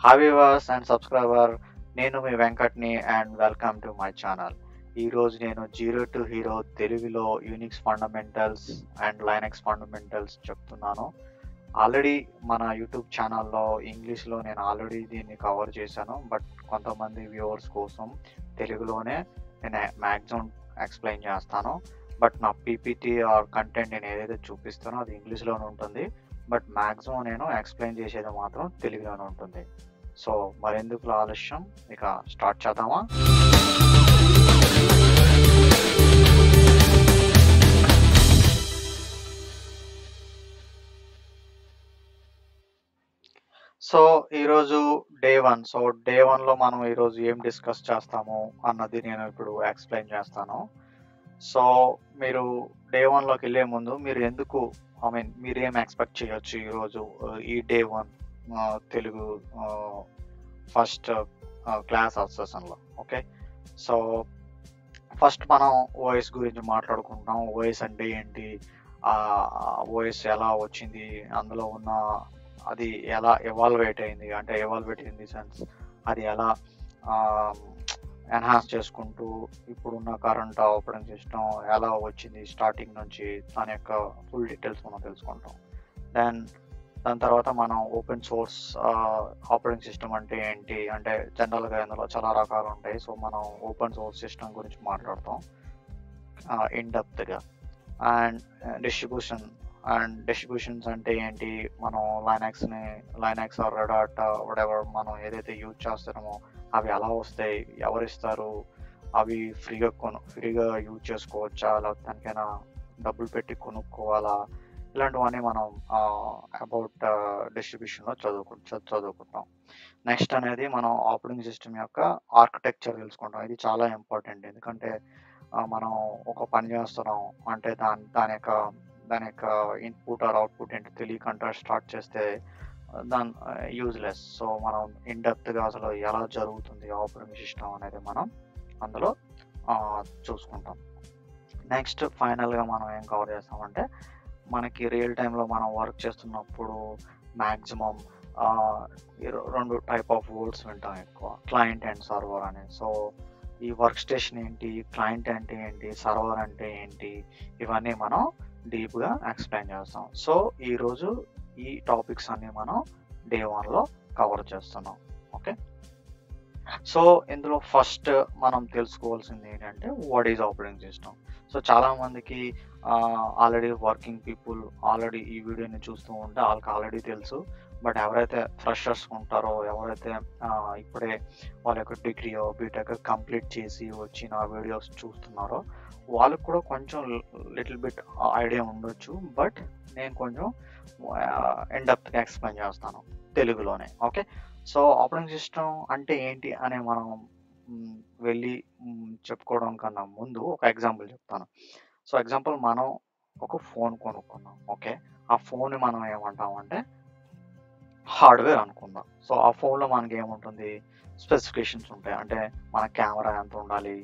Hi viewers and subscriber, నేను మీ వెంకట్ని and welcome to my channel. ఈరోజు నేను జీరో టు హీరో తెలుగులో Unix fundamentals and Linux fundamentals చెప్తున్నాను. ఆల్రెడీ మన యూట్యూబ్ ఛానల్లో ఇంగ్లీష్లో నేను ఆల్రెడీ దీన్ని కవర్ చేశాను. బట్ కొంతమంది వ్యూవర్స్ కోసం తెలుగులోనే నేను మ్యాక్సిమం ఎక్స్ప్లెయిన్ చేస్తాను. బట్ నా పీపీటీ ఆర్ కంటెంట్ నేను ఏదైతే చూపిస్తానో అది ఇంగ్లీష్లోనే ఉంటుంది. బట్ మ్యాక్సిమం నేను ఎక్స్ప్లెయిన్ చేసేది మాత్రం తెలుగులోనే ఉంటుంది. సో మరెందుకు ఆలస్యం, ఇక స్టార్ట్ చేద్దామా? సో ఈరోజు డే 1. సో డే 1లో మనం ఈరోజు ఏం డిస్కస్ చేస్తాము అన్నది నేను ఇప్పుడు ఎక్స్ప్లెయిన్ చేస్తాను. సో మీరు డే 1లోకి వెళ్ళే ముందు మీరు ఏం ఎక్స్పెక్ట్ చేయొచ్చు ఈరోజు ఈ డే 1 తెలుగు ఫస్ట్ క్లాస్ సెషన్లో. ఓకే, సో ఫస్ట్ మనం ఓఎస్ గురించి మాట్లాడుకుంటాం. ఓఎస్ అంటే ఏంటి, ఓఎస్ ఎలా వచ్చింది, అందులో ఉన్న అది ఎలా ఎవాల్వేట్ అయింది, అంటే ఎవాల్వేట్ ఇన్ ది సెన్స్ అది ఎలా ఎన్హాన్స్ చేసుకుంటూ ఇప్పుడున్న కరెంట్ ఆపరేటింగ్ సిస్టమ్ ఎలా వచ్చింది స్టార్టింగ్ నుంచి, దాని యొక్క ఫుల్ డీటెయిల్స్ మనం తెలుసుకుంటాం. దాని తర్వాత మనం ఓపెన్ సోర్స్ ఆపరేటింగ్ సిస్టమ్ అంటే ఏంటి, అంటే జనరల్గా ఇందులో చాలా రకాలు ఉంటాయి. సో మనం ఓపెన్ సోర్స్ సిస్టమ్ గురించి మాట్లాడతాం ఇన్ డెప్త్గా. అండ్ డిస్ట్రిబ్యూషన్స్ అంటే ఏంటి, మనం లైనాక్స్ ఆర్ రెడ్ హాట్ వాటెవర్ మనం ఏదైతే యూజ్ చేస్తున్నామో అవి ఎలా వస్తాయి, ఎవరిస్తారు, అవి ఫ్రీగా యూజ్ చేసుకోవచ్చా, లేకపోతే దానికైనా డబ్బులు పెట్టి కొనుక్కోవాలా, ఇలాంటివన్నీ మనం అబౌట్ డిస్ట్రిబ్యూషన్లో చదువుకుంటాం. నెక్స్ట్ అనేది మనం ఆపరేటింగ్ సిస్టమ్ యొక్క ఆర్కిటెక్చర్ తెలుసుకుంటాం. ఇది చాలా ఇంపార్టెంట్, ఎందుకంటే మనం ఒక పని చేస్తున్నాం అంటే దాని యొక్క ఇన్పుట్ ఆర్ అవుట్పుట్ ఏంటి తెలియకుండా స్టార్ట్ చేస్తే దాని యూజ్లెస్. సో మనం ఇన్డెప్త్గా అసలు ఎలా జరుగుతుంది ఆపరేటింగ్ సిస్టమ్ అనేది మనం అందులో చూసుకుంటాం. నెక్స్ట్ ఫైనల్గా మనం ఏం కవర్ చేస్తామంటే, మనకి రియల్ టైంలో మనం వర్క్ చేస్తున్నప్పుడు మ్యాక్సిమం 2 టైప్ ఆఫ్ వర్డ్స్ వింటాం ఎక్కువ, క్లయింట్ అండ్ సర్వర్ అని. సో ఈ వర్క్ స్టేషన్ ఏంటి, క్లయింట్ అంటే ఏంటి, సర్వర్ అంటే ఏంటి, ఇవన్నీ మనం డీప్గా ఎక్స్ప్లెయిన్ చేస్తాం. సో ఈరోజు ఈ టాపిక్స్ అన్ని మనం డే 1లో కవర్ చేస్తున్నాం. ఓకే, సో ఇందులో ఫస్ట్ మనం తెలుసుకోవాల్సింది ఏంటంటే what is operating system. So చాలామందికి ఆల్రెడీ వర్కింగ్ పీపుల్ ఆల్రెడీ ఈ వీడియోని చూస్తూ ఉంటే వాళ్ళకి ఆల్రెడీ తెలుసు. బట్ ఎవరైతే ఫ్రెషర్స్ ఉంటారో, ఎవరైతే ఇప్పుడే వాళ్ళ యొక్క డిగ్రీయో బీటెక్ కంప్లీట్ చేసి వచ్చిన వీడియోస్ చూస్తున్నారో వాళ్ళకి కూడా కొంచెం లిటిల్ బిట్ ఐడియా ఉండొచ్చు. బట్ నేను కొంచెం ఇన్డెప్త్గా ఎక్స్ప్లెయిన్ చేస్తాను తెలుగులోనే. ఓకే, సో ఆపరేటింగ్ సిస్టమ్ అంటే ఏంటి అని మనం వెళ్ళి చెప్పుకోవడం కన్నా ముందు ఒక ఎగ్జాంపుల్ చెప్తాను. సో ఎగ్జాంపుల్, మనం ఒక ఫోన్ కొనుక్కున్నాం. ఓకే, ఆ ఫోన్ని మనం ఏమంటామంటే హార్డ్వేర్ అనుకుందాం. సో ఆ ఫోన్లో మనకి ఏముంటుంది, స్పెసిఫికేషన్స్ ఉంటాయి. అంటే మన కెమెరా ఎంత ఉండాలి,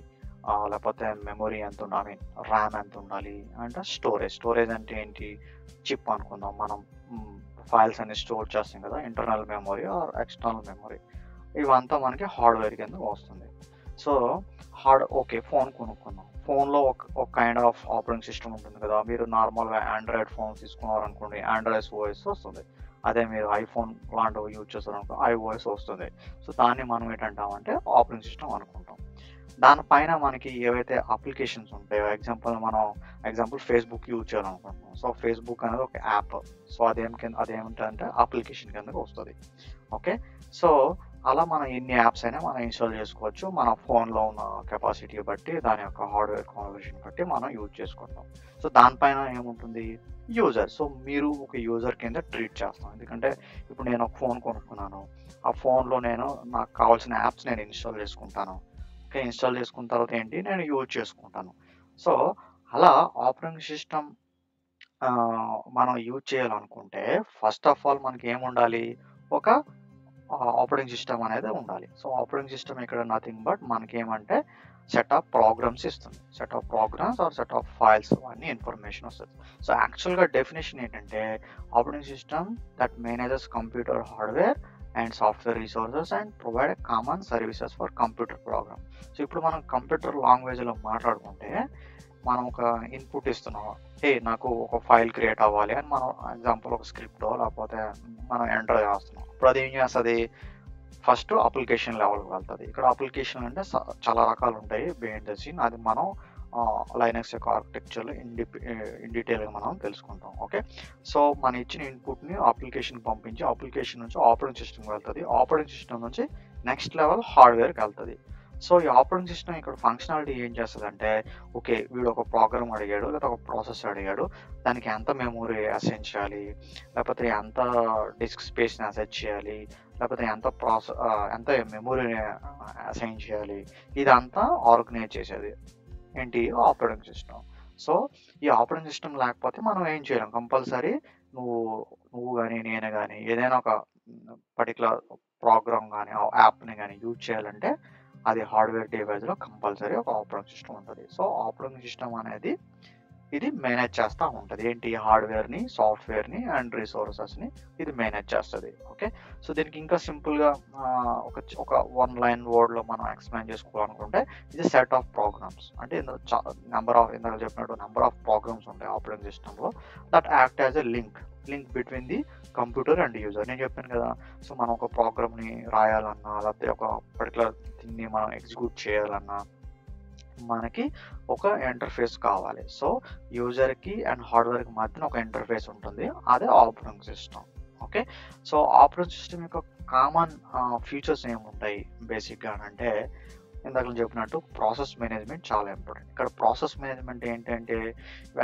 లేకపోతే మెమొరీ ఎంత ఉండాలి, ర్యామ్ ఎంత ఉండాలి, అంటే స్టోరేజ్ అంటే ఏంటి, చిప్ అనుకుందాం. మనం ఫైల్స్ అన్ని స్టోర్ చేస్తాం కదా, internal memory or external memory, ఇవంతా మనకి హార్డ్వేర్ కింద వస్తుంది. సో ఓకే, ఫోన్ కొనుక్కున్నాం. ఫోన్లో ఒక కైండ్ ఆఫ్ ఆపరేటింగ్ సిస్టమ్ ఉంటుంది కదా. మీరు నార్మల్గా ఆండ్రాయిడ్ ఫోన్ తీసుకున్నారనుకోండి, ఆండ్రాయిడ్ ఓఎస్ వస్తుంది. అదే మీరు ఐఫోన్ లాంటివి యూజ్ చేస్తారనుకో, ఐఓఎస్ వస్తుంది. సో దాన్ని మనం ఏంటంటామంటే ఆపరేటింగ్ సిస్టమ్ అనుకుంటాం. దానిపైన మనకి ఏవైతే అప్లికేషన్స్ ఉంటాయో, ఎగ్జాంపుల్ ఫేస్బుక్ యూజ్ చేయాలనుకుంటున్నాం. సో ఫేస్బుక్ అనేది ఒక యాప్. సో అదేమిటంటే అప్లికేషన్ కిందకి వస్తుంది. ఓకే, సో అలా మనం ఎన్ని యాప్స్ అయినా మనం ఇన్స్టాల్ చేసుకోవచ్చు. మన ఫోన్లో ఉన్న కెపాసిటీ బట్టి, దాని యొక్క హార్డ్వేర్ కాన్ఫిగరేషన్ బట్టి మనం యూజ్ చేసుకుంటాం. సో దానిపైన ఏముంటుంది, యూజర్. సో మీరు ఒక యూజర్ కింద ట్రీట్ చేస్తాం. ఎందుకంటే ఇప్పుడు నేను ఒక ఫోన్ కొనుక్కున్నాను, ఆ ఫోన్లో నాకు కావాల్సిన యాప్స్ నేను ఇన్స్టాల్ చేసుకుంటాను. ఓకే, ఇన్స్టాల్ చేసుకున్న తర్వాత ఏంటి, నేను యూజ్ చేసుకుంటాను. సో అలా ఆపరేటింగ్ సిస్టమ్ మనం యూజ్ చేయాలనుకుంటే ఫస్ట్ ఆఫ్ ఆల్ మనకి ఏముండాలి, ఒక ఆపరేటింగ్ సిస్టమ్ అనేది ఉండాలి. సో ఆపరేటింగ్ సిస్టమ్ ఇక్కడ నథింగ్ బట్ మనకేమంటే సెట్ ఆఫ్ ప్రోగ్రామ్స్ ఇస్తుంది. Set of programs or set of files అన్ని ఇన్ఫర్మేషన్ వస్తుంది. సో యాక్చువల్గా డెఫినేషన్ ఏంటంటే, operating system that manages computer hardware and software resources and provide common services for computer program. So ఇప్పుడు మనం computer లాంగ్వేజ్లో మాట్లాడుకుంటే మనం ఒక ఇన్పుట్ ఇస్తున్నాం. నాకు ఒక ఫైల్ క్రియేట్ అవ్వాలి అని మనం ఎగ్జాంపుల్ ఒక స్క్రిప్టో లేకపోతే మనం ఎంటర్ చేస్తున్నాం. ఇప్పుడు అది ఏం చేస్తుంది, ఫస్ట్ అప్లికేషన్ లెవెల్కి వెళ్తుంది. ఇక్కడ అప్లికేషన్ అంటే చాలా రకాలు ఉంటాయి బిహైండ్ ద సీన్. అది మనం లైనక్స్ యొక్క ఆర్కిటెక్చర్లో ఇన్ డీటెయిల్గా మనం తెలుసుకుంటాం. ఓకే, సో మన ఇచ్చిన ఇన్పుట్ని అప్లికేషన్ పంపించి అప్లికేషన్ నుంచి ఆపరేటింగ్ సిస్టమ్కి వెళ్తుంది. ఆపరేటింగ్ సిస్టమ్ నుంచి నెక్స్ట్ లెవెల్ హార్డ్వేర్కి వెళ్తుంది. సో ఈ ఆపరేటింగ్ సిస్టమ్ ఇక్కడ ఫంక్షనాలిటీ ఏం చేస్తుంది అంటే, ఓకే వీడు ఒక ప్రోగ్రామ్ అడిగాడు లేదా ఒక ప్రాసెస్ అడిగాడు, దానికి ఎంత మెమొరీ అసైన్ చేయాలి, లేకపోతే ఎంత డిస్క్ స్పేస్ని అసైన్ చేయాలి, లేకపోతే ఎంత మెమొరీని అసైన్ చేయాలి, ఇదంతా ఆర్గనైజ్ చేసేది ఏంటి ఆపరేటింగ్ సిస్టమ్. సో ఈ ఆపరేటింగ్ సిస్టమ్ లేకపోతే మనం ఏం చేయలేం. కంపల్సరీ నువ్వు కానీ నేను కానీ ఏదైనా ఒక పర్టికులర్ ప్రోగ్రామ్ కానీ యాప్ని కానీ యూజ్ చేయాలంటే అది హార్డ్వేర్ డివైస్లో కంపల్సరీ ఒక ఆపరేటింగ్ సిస్టమ్ ఉంటుంది. సో ఆపరేటింగ్ సిస్టమ్ అనేది ఇది మేనేజ్ చేస్తూ ఉంటుంది ఏంటి, హార్డ్వేర్ని, సాఫ్ట్వేర్ని అండ్ రిసోర్సెస్ని ఇది మేనేజ్ చేస్తుంది. ఓకే, సో దీనికి ఇంకా సింపుల్గా ఒక వన్ లైన్ వర్డ్లో మనం ఎక్స్ప్లెయిన్ చేసుకోవాలనుకుంటే ఇది సెట్ ఆఫ్ ప్రోగ్రామ్స్. అంటే ఇందాక చెప్పినట్టు నెంబర్ ఆఫ్ ప్రోగ్రామ్స్ ఉంటాయి ఆపరేటింగ్ సిస్టంలో that act as a link between the computer and user. నేను చెప్పాను కదా, సో మనం ఒక ప్రోగ్రామ్ని రాయాలన్నా లేకపోతే ఒక పర్టికులర్ థింగ్ని మనం ఎగ్జిక్యూట్ చేయాలన్నా మనకి ఒక ఇంటర్ఫేస్ కావాలి. సో యూజర్కి అండ్ హార్డ్వేర్కి మధ్యన ఒక ఇంటర్ఫేస్ ఉంటుంది, అదే operating system. Okay, so operating system యొక్క కామన్ ఫీచర్స్ ఏముంటాయి బేసిక్గా అంటే, ఇందాక చెప్పినట్టు ప్రాసెస్ మేనేజ్మెంట్ చాలా ఇంపార్టెంట్. ఇక్కడ ప్రాసెస్ మేనేజ్మెంట్ ఏంటంటే,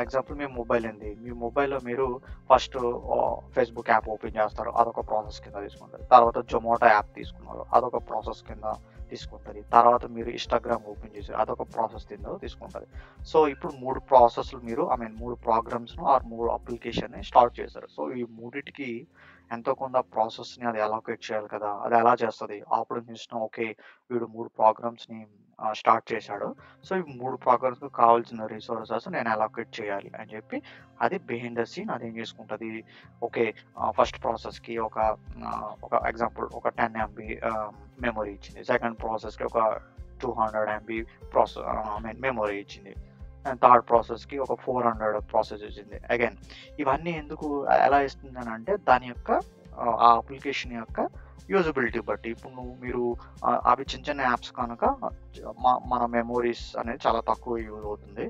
ఎగ్జాంపుల్ మీ మొబైల్ ఉంది, మీ మొబైల్లో మీరు ఫస్ట్ ఫేస్బుక్ యాప్ ఓపెన్ చేస్తారు, అదొక ప్రాసెస్ కింద తీసుకుంటారు. తర్వాత జొమాటో యాప్ తీసుకున్నారు, అదొక ప్రాసెస్ కింద తీసుకుంటుంది. తర్వాత మీరు ఇన్స్టాగ్రామ్ ఓపెన్ చేశారు, అదొక ప్రాసెస్ కింద తీసుకుంటుంది. సో ఇప్పుడు 3 ప్రాసెస్లు మీరు 3 ప్రోగ్రామ్స్ను ఆర్ 3 అప్లికేషన్ని స్టార్ట్ చేశారు. సో ఈ మూడింటికి ఎంతో కొంత ప్రాసెస్ని అది అలొకేట్ చేయాలి కదా, అది ఎలా చేస్తుంది ఆపరేటింగ్ సిస్టమ్. ఓకే వీడు 3 ప్రోగ్రామ్స్ని స్టార్ట్ చేశాడు, సో ఈ 3 ప్రోగ్రామ్స్కి కావాల్సిన రిసోర్సెస్ నేను అలొకేట్ చేయాలి అని చెప్పి అది బిహైండ్ ద సీన్ అది ఏం చేసుకుంటుంది. ఓకే, ఫస్ట్ ప్రాసెస్కి ఒక ఎగ్జాంపుల్ ఒక 10 MB మెమొరీ ఇచ్చింది, సెకండ్ ప్రాసెస్కి ఒక 200 MB మెమొరీ ఇచ్చింది, అండ్ థర్డ్ ప్రాసెస్కి ఒక 400 ప్రాసెస్ ఇచ్చింది. అగైన్ ఇవన్నీ ఎందుకు ఎలా ఇస్తుంది అని అంటే, దాని యొక్క ఆ అప్లికేషన్ యొక్క యూజబిలిటీ బట్టి. ఇప్పుడు మీరు అవి చిన్న చిన్న యాప్స్ కనుక మన మెమోరీస్ అనేది చాలా తక్కువ యూజ్ అవుతుంది.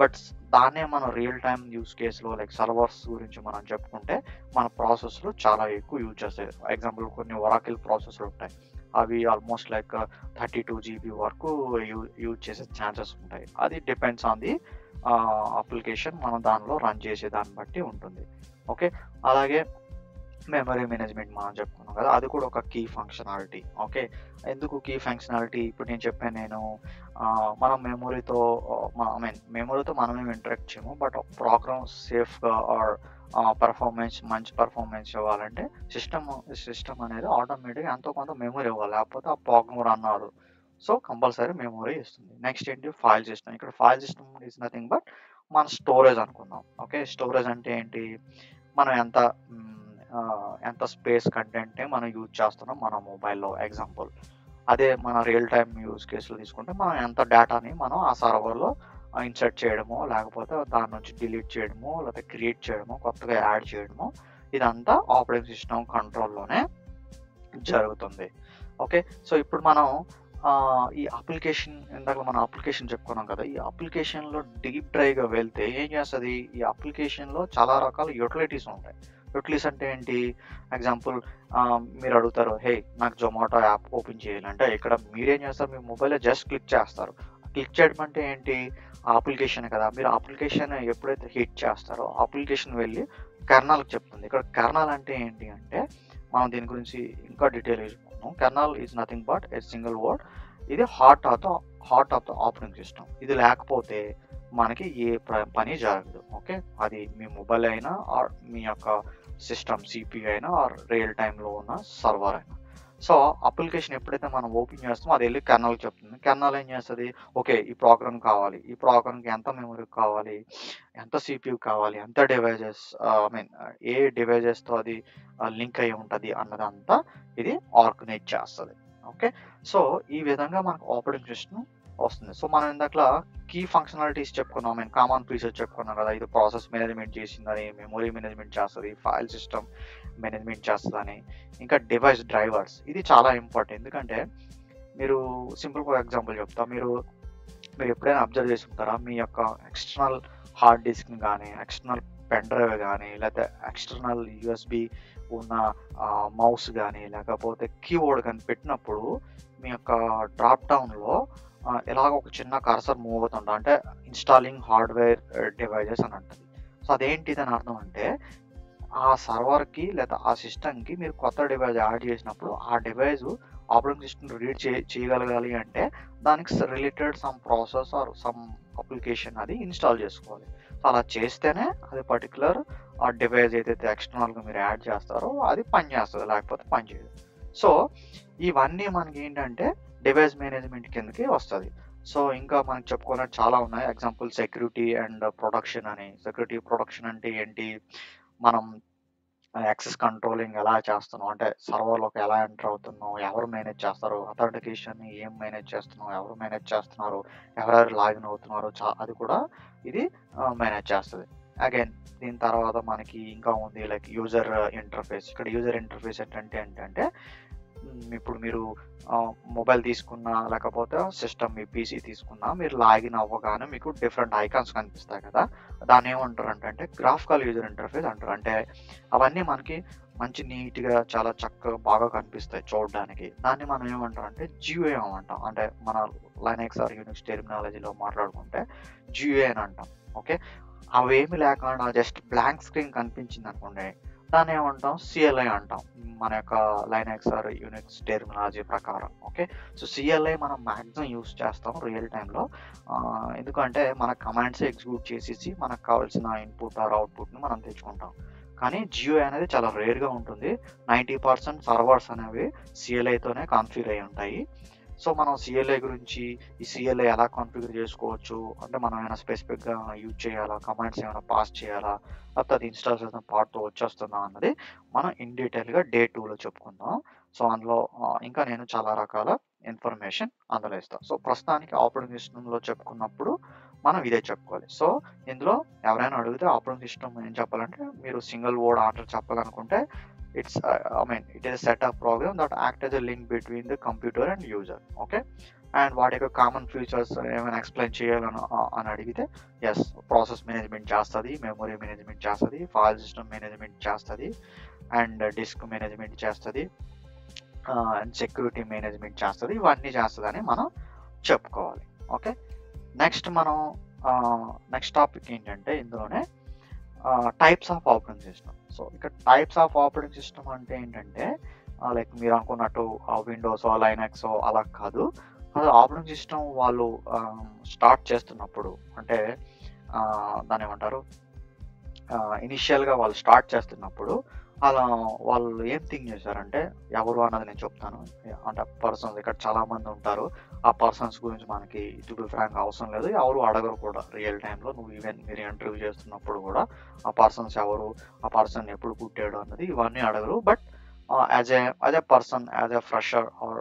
బట్ దాన్నే మన రియల్ టైమ్ యూజ్ కేసులో లైక్ సర్వర్స్ గురించి మనం చెప్పుకుంటే మన ప్రాసెస్లు చాలా ఎక్కువ యూజ్ చేస్తాయి. ఎగ్జాంపుల్ కొన్ని ఒరాకిల్ ప్రాసెస్లు ఉంటాయి, అవి ఆల్మోస్ట్ లైక్ 32 GB వరకు యూజ్ చేసే ఛాన్సెస్ ఉంటాయి. అది డిపెండ్స్ ఆన్ ది అప్లికేషన్, మనం దానిలో రన్ చేసే దాన్ని బట్టి ఉంటుంది. ఓకే, అలాగే మెమరీ మేనేజ్మెంట్ మనం చెప్పుకున్నాం కదా, అది కూడా ఒక కీ ఫంక్షనాలిటీ. ఓకే, ఎందుకు కీ ఫంక్షనాలిటీ? ఇప్పుడు నేను చెప్పాను, మనం మెమొరీతో మనమేం ఇంటరాక్ట్ చేయము, బట్ ప్రోగ్రామ్ సేఫ్గా ఆర్ మంచి పర్ఫార్మెన్స్ ఇవ్వాలంటే సిస్టమ్ అనేది ఆటోమేటిక్గా ఎంతో కొంత మెమరీ ఇవ్వాలి, లేకపోతే ఆ ప్రోగ్రామ్ రన్ అవ్వదు. సో కంపల్సరీ మెమరీ ఇస్తుంది. నెక్స్ట్ ఏంటి, ఫైల్ సిస్టమ్. ఇక్కడ file system is nothing but మన స్టోరేజ్ అనుకుందాం. ఓకే, స్టోరేజ్ అంటే ఏంటి, మనం ఎంత స్పేస్ కంటెంట్ని మనం యూజ్ చేస్తున్నాం మన మొబైల్లో ఎగ్జాంపుల్. అదే మన రియల్ టైమ్ యూజ్ కేసులు తీసుకుంటే మనం ఎంత డేటాని మనం ఆ సర్వర్లో ఇన్సర్ట్ చేయడమో, లేకపోతే దాని నుంచి డిలీట్ చేయడమో, లేకపోతే క్రియేట్ చేయడమో, కొత్తగా యాడ్ చేయడమో, ఇదంతా ఆపరేటింగ్ సిస్టమ్ కంట్రోల్లోనే జరుగుతుంది. ఓకే, సో ఇప్పుడు మనం ఈ అప్లికేషన్, ఇందాక మనం అప్లికేషన్ చెప్పుకున్నాం కదా, ఈ అప్లికేషన్లో డీప్ డ్రైవ్గా వెళ్తే ఏం చేస్తుంది, ఈ అప్లికేషన్లో చాలా రకాల యూటిలిటీస్ ఉంటాయి. యూటిలిటీస్ అంటే ఏంటి, ఎగ్జాంపుల్ మీరు అడుగుతారు, నాకు జొమాటో యాప్ ఓపెన్ చేయాలంటే ఇక్కడ మీరేం చేస్తారు, మీ మొబైల్లో జస్ట్ క్లిక్ చేస్తారు. క్లిక్ చేయడం అంటే ఏంటి, ఆ అప్లికేషన్ కదా, మీరు అప్లికేషన్ ఎప్పుడైతే హిట్ చేస్తారో అప్లికేషన్ వెళ్ళి కెర్నల్కి చెప్తుంది. ఇక్కడ కెర్నల్ అంటే ఏంటి అంటే, మనం దీని గురించి ఇంకా డీటెయిల్ చెప్పుకున్నాం. Kernel is nothing but a single word, ఇది heart of the operating system. ఇది లేకపోతే మనకి ఏ పని జరగదు. ఓకే, అది మీ మొబైల్ అయినా ఆర్ మీ యొక్క సిస్టమ్ CPU అయినా ఆర్ రియల్ టైంలో ఉన్న సర్వర్ అయినా. సో అప్లికేషన్ ఎప్పుడైతే మనం ఓపెన్ చేస్తామో అది వెళ్ళి కెర్నల్కి చెప్తుంది. కెర్నల్ ఏం చేస్తుంది, ఓకే ఈ ప్రోగ్రామ్ కావాలి, ఈ ప్రోగ్రామ్కి ఎంత మెమరీ కావాలి, ఎంత సిపియు కావాలి, ఎంత డివైజెస్ ఐ మీన్ ఏ డివైజెస్తో అది లింక్ అయి ఉంటుంది అన్నదంతా ఇది ఆర్గనైజ్ చేస్తుంది. ఓకే, సో ఈ విధంగా మనకు ఆపరేటింగ్ సిస్టమ్ వస్తుంది. సో మనం ఇందాక కీ ఫంక్షనాలిటీస్ చెప్పుకున్నాం, మేము కామన్ ఫీచర్స్ చెప్పుకున్నాం కదా, ఇది ప్రాసెస్ మేనేజ్మెంట్ చేసిందని, మెమరీ మేనేజ్మెంట్ చేస్తుంది, ఫైల్ సిస్టమ్ మేనేజ్మెంట్ చేస్తుందని, ఇంకా డివైస్ డ్రైవర్స్. ఇది చాలా ఇంపార్టెంట్, ఎందుకంటే మీరు సింపుల్ ఎగ్జాంపుల్ చెప్తా, మీరు ఎప్పుడైనా అబ్జర్వ్ చేసి ఉంటారా, మీ యొక్క ఎక్స్టర్నల్ హార్డ్ డిస్క్ని కానీ, ఎక్స్టర్నల్ పెన్ డ్రైవ్ కానీ, లేకపోతే ఎక్స్టర్నల్ యూఎస్బి ఉన్న మౌస్ కానీ, లేకపోతే కీబోర్డ్ కానీ పెట్టినప్పుడు మీ యొక్క డ్రాప్ డౌన్లో ఇలాగ ఒక చిన్న కర్సర్ మూవ్ అవుతుంటా, అంటే ఇన్స్టాలింగ్ హార్డ్వేర్ డివైజెస్ అని అంటుంది. సో అదేంటిది అని అర్థం అంటే, ఆ సర్వర్కి లేదా ఆ సిస్టమ్కి మీరు కొత్త డివైస్ యాడ్ చేసినప్పుడు ఆ డివైస్ ఆపరేటింగ్ సిస్టమ్ రీడ్ చేయగలగాలి అంటే దానికి related some process or some application అది ఇన్స్టాల్ చేసుకోవాలి. సో అలా చేస్తేనే అది పర్టికులర్ ఆ డివైస్ ఏదైతే ఎక్స్టర్నల్గా మీరు యాడ్ చేస్తారో అది పనిచేస్తుంది, లేకపోతే పనిచేయదు. సో ఇవన్నీ మనకి ఏంటంటే డివైస్ మేనేజ్మెంట్ కిందకి వస్తుంది. సో ఇంకా మనకి చెప్పుకోవాలంటే చాలా ఉన్నాయి. ఎగ్జాంపుల్ సెక్యూరిటీ అండ్ ప్రొటెక్షన్ అని. సెక్యూరిటీ ప్రొటెక్షన్ అంటే ఏంటి, మనం యాక్సెస్ కంట్రోలింగ్ ఎలా చేస్తున్నాం, అంటే సర్వర్లోకి ఎలా ఎంటర్ అవుతున్నాం, ఎవరు మేనేజ్ చేస్తారు, అథెంటికేషన్ ఏం మేనేజ్ చేస్తున్నాం, ఎవరు మేనేజ్ చేస్తున్నారు, ఎవరెవరు లాగిన్ అవుతున్నారు, అది కూడా ఇది మేనేజ్ చేస్తుంది. అగైన్ దీని తర్వాత మనకి ఇంకా ఉంది లైక్ యూజర్ ఇంటర్ఫేస్. ఇక్కడ యూజర్ ఇంటర్ఫేస్ ఏంటంటే ఇప్పుడు మీరు మొబైల్ తీసుకున్నా లేకపోతే సిస్టమ్ మీ పీసీ తీసుకున్నా, మీరు లాగిన్ అవ్వగానే మీకు డిఫరెంట్ ఐకాన్స్ కనిపిస్తాయి కదా, దాన్ని ఏమంటారు అంటే గ్రాఫికల్ యూజర్ ఇంటర్ఫేస్ అంటారు. అంటే అవన్నీ మనకి మంచి నీట్గా చాలా చక్కగా బాగా కనిపిస్తాయి చూడడానికి. దాన్ని మనం ఏమంటాం అంటే జియూఐ అంటాం. అంటే మన లైనక్స్ ఆర్ యూనిక్స్ టెర్మినాలజీలో మాట్లాడుకుంటే జియూఐ అని అంటాం. ఓకే, అవేమి లేకుండా జస్ట్ బ్లాంక్ స్క్రీన్ కనిపించింది అనుకోండి, దాన్ని ఏమంటాం సిఎల్ఐ అంటాం మన యొక్క లైనక్స్ ఆర్ యూనిక్స్ టెర్మినాలజీ ప్రకారం. ఓకే, సో సిఎల్ఐ మనం మ్యాక్సిమం యూస్ చేస్తాం రియల్ టైంలో, ఎందుకంటే మన కమాండ్స్ ఎగ్జిక్యూట్ చేసేసి మనకు కావాల్సిన ఇన్పుట్ ఆర్ అవుట్పుట్ని మనం తెచ్చుకుంటాం. కానీ జియోఐ అనేది చాలా రేర్గా ఉంటుంది. 90% సర్వర్స్ అనేవి సిఎల్ఐతోనే కాన్ఫిగర్ అయి ఉంటాయి. సో మనం సిఎల్ఐ గురించి, ఈ సిఎల్ఐ ఎలా కాన్ఫిగర్ చేసుకోవచ్చు అంటే, మనం ఏమైనా స్పెసిఫిక్గా యూజ్ చేయాలా, కమాండ్స్ ఏమైనా పాస్ చేయాలా, లేకపోతే అది ఇన్స్టాల్ చేసిన పార్ట్తో వచ్చేస్తుందా అన్నది మనం ఇన్ డీటెయిల్గా డే 2లో చెప్పుకుందాం. సో అందులో ఇంకా నేను చాలా రకాల ఇన్ఫర్మేషన్ అందులో ఇస్తాను. సో ప్రస్తుతానికి ఆపరేటింగ్ సిస్టంలో చెప్పుకున్నప్పుడు మనం ఇదే చెప్పుకోవాలి. సో ఇందులో ఎవరైనా అడిగితే ఆపరేటింగ్ సిస్టమ్ ఏం చెప్పాలంటే, మీరు సింగిల్ వర్డ్ ఆర్డర్ చెప్పాలనుకుంటే it is a set of program that act as a link between the computer and user. Okay, and వాటి యొక్క కామన్ ఫీచర్స్ ఏమైనా ఎక్స్ప్లెయిన్ చేయాలని అడిగితే, ఎస్, ప్రాసెస్ మేనేజ్మెంట్ చేస్తుంది, మెమరీ మేనేజ్మెంట్ చేస్తుంది, ఫైల్ సిస్టమ్ మేనేజ్మెంట్ చేస్తుంది, and disc management చేస్తుంది, and security management చేస్తుంది. ఇవన్నీ చేస్తుందని మనం చెప్పుకోవాలి. ఓకే, నెక్స్ట్ టాపిక్ ఏంటంటే ఇందులోనే types of operating system. So ఇక్కడ టైప్స్ ఆఫ్ ఆపరేటింగ్ సిస్టమ్ అంటే ఏంటంటే, లైక్ మీరు అనుకున్నట్టు విండోస్ లైనక్స్ అలా కాదు. అది ఆపరేటింగ్ సిస్టమ్ వాళ్ళు స్టార్ట్ చేస్తున్నప్పుడు, అంటే దాని ఏమంటారు, ఇనిషియల్గా వాళ్ళు స్టార్ట్ చేస్తున్నప్పుడు అలా వాళ్ళు ఏం థింక్ చేశారంటే, ఎవరు అన్నది నేను చెప్తాను. అంటే పర్సన్స్ ఇక్కడ చాలా మంది ఉంటారు, ఆ పర్సన్స్ గురించి మనకి టు బి ఫ్రాంక్ అవసరం లేదు, ఎవరు అడగరు కూడా రియల్ టైంలో. నువ్వు ఈవెన్ మీరు ఇంటర్వ్యూ చేస్తున్నప్పుడు కూడా ఆ పర్సన్స్ ఎవరు, ఆ పర్సన్ ఎప్పుడు పుట్టాడు అన్నది ఇవన్నీ అడగరు. But as a person, as a fresher or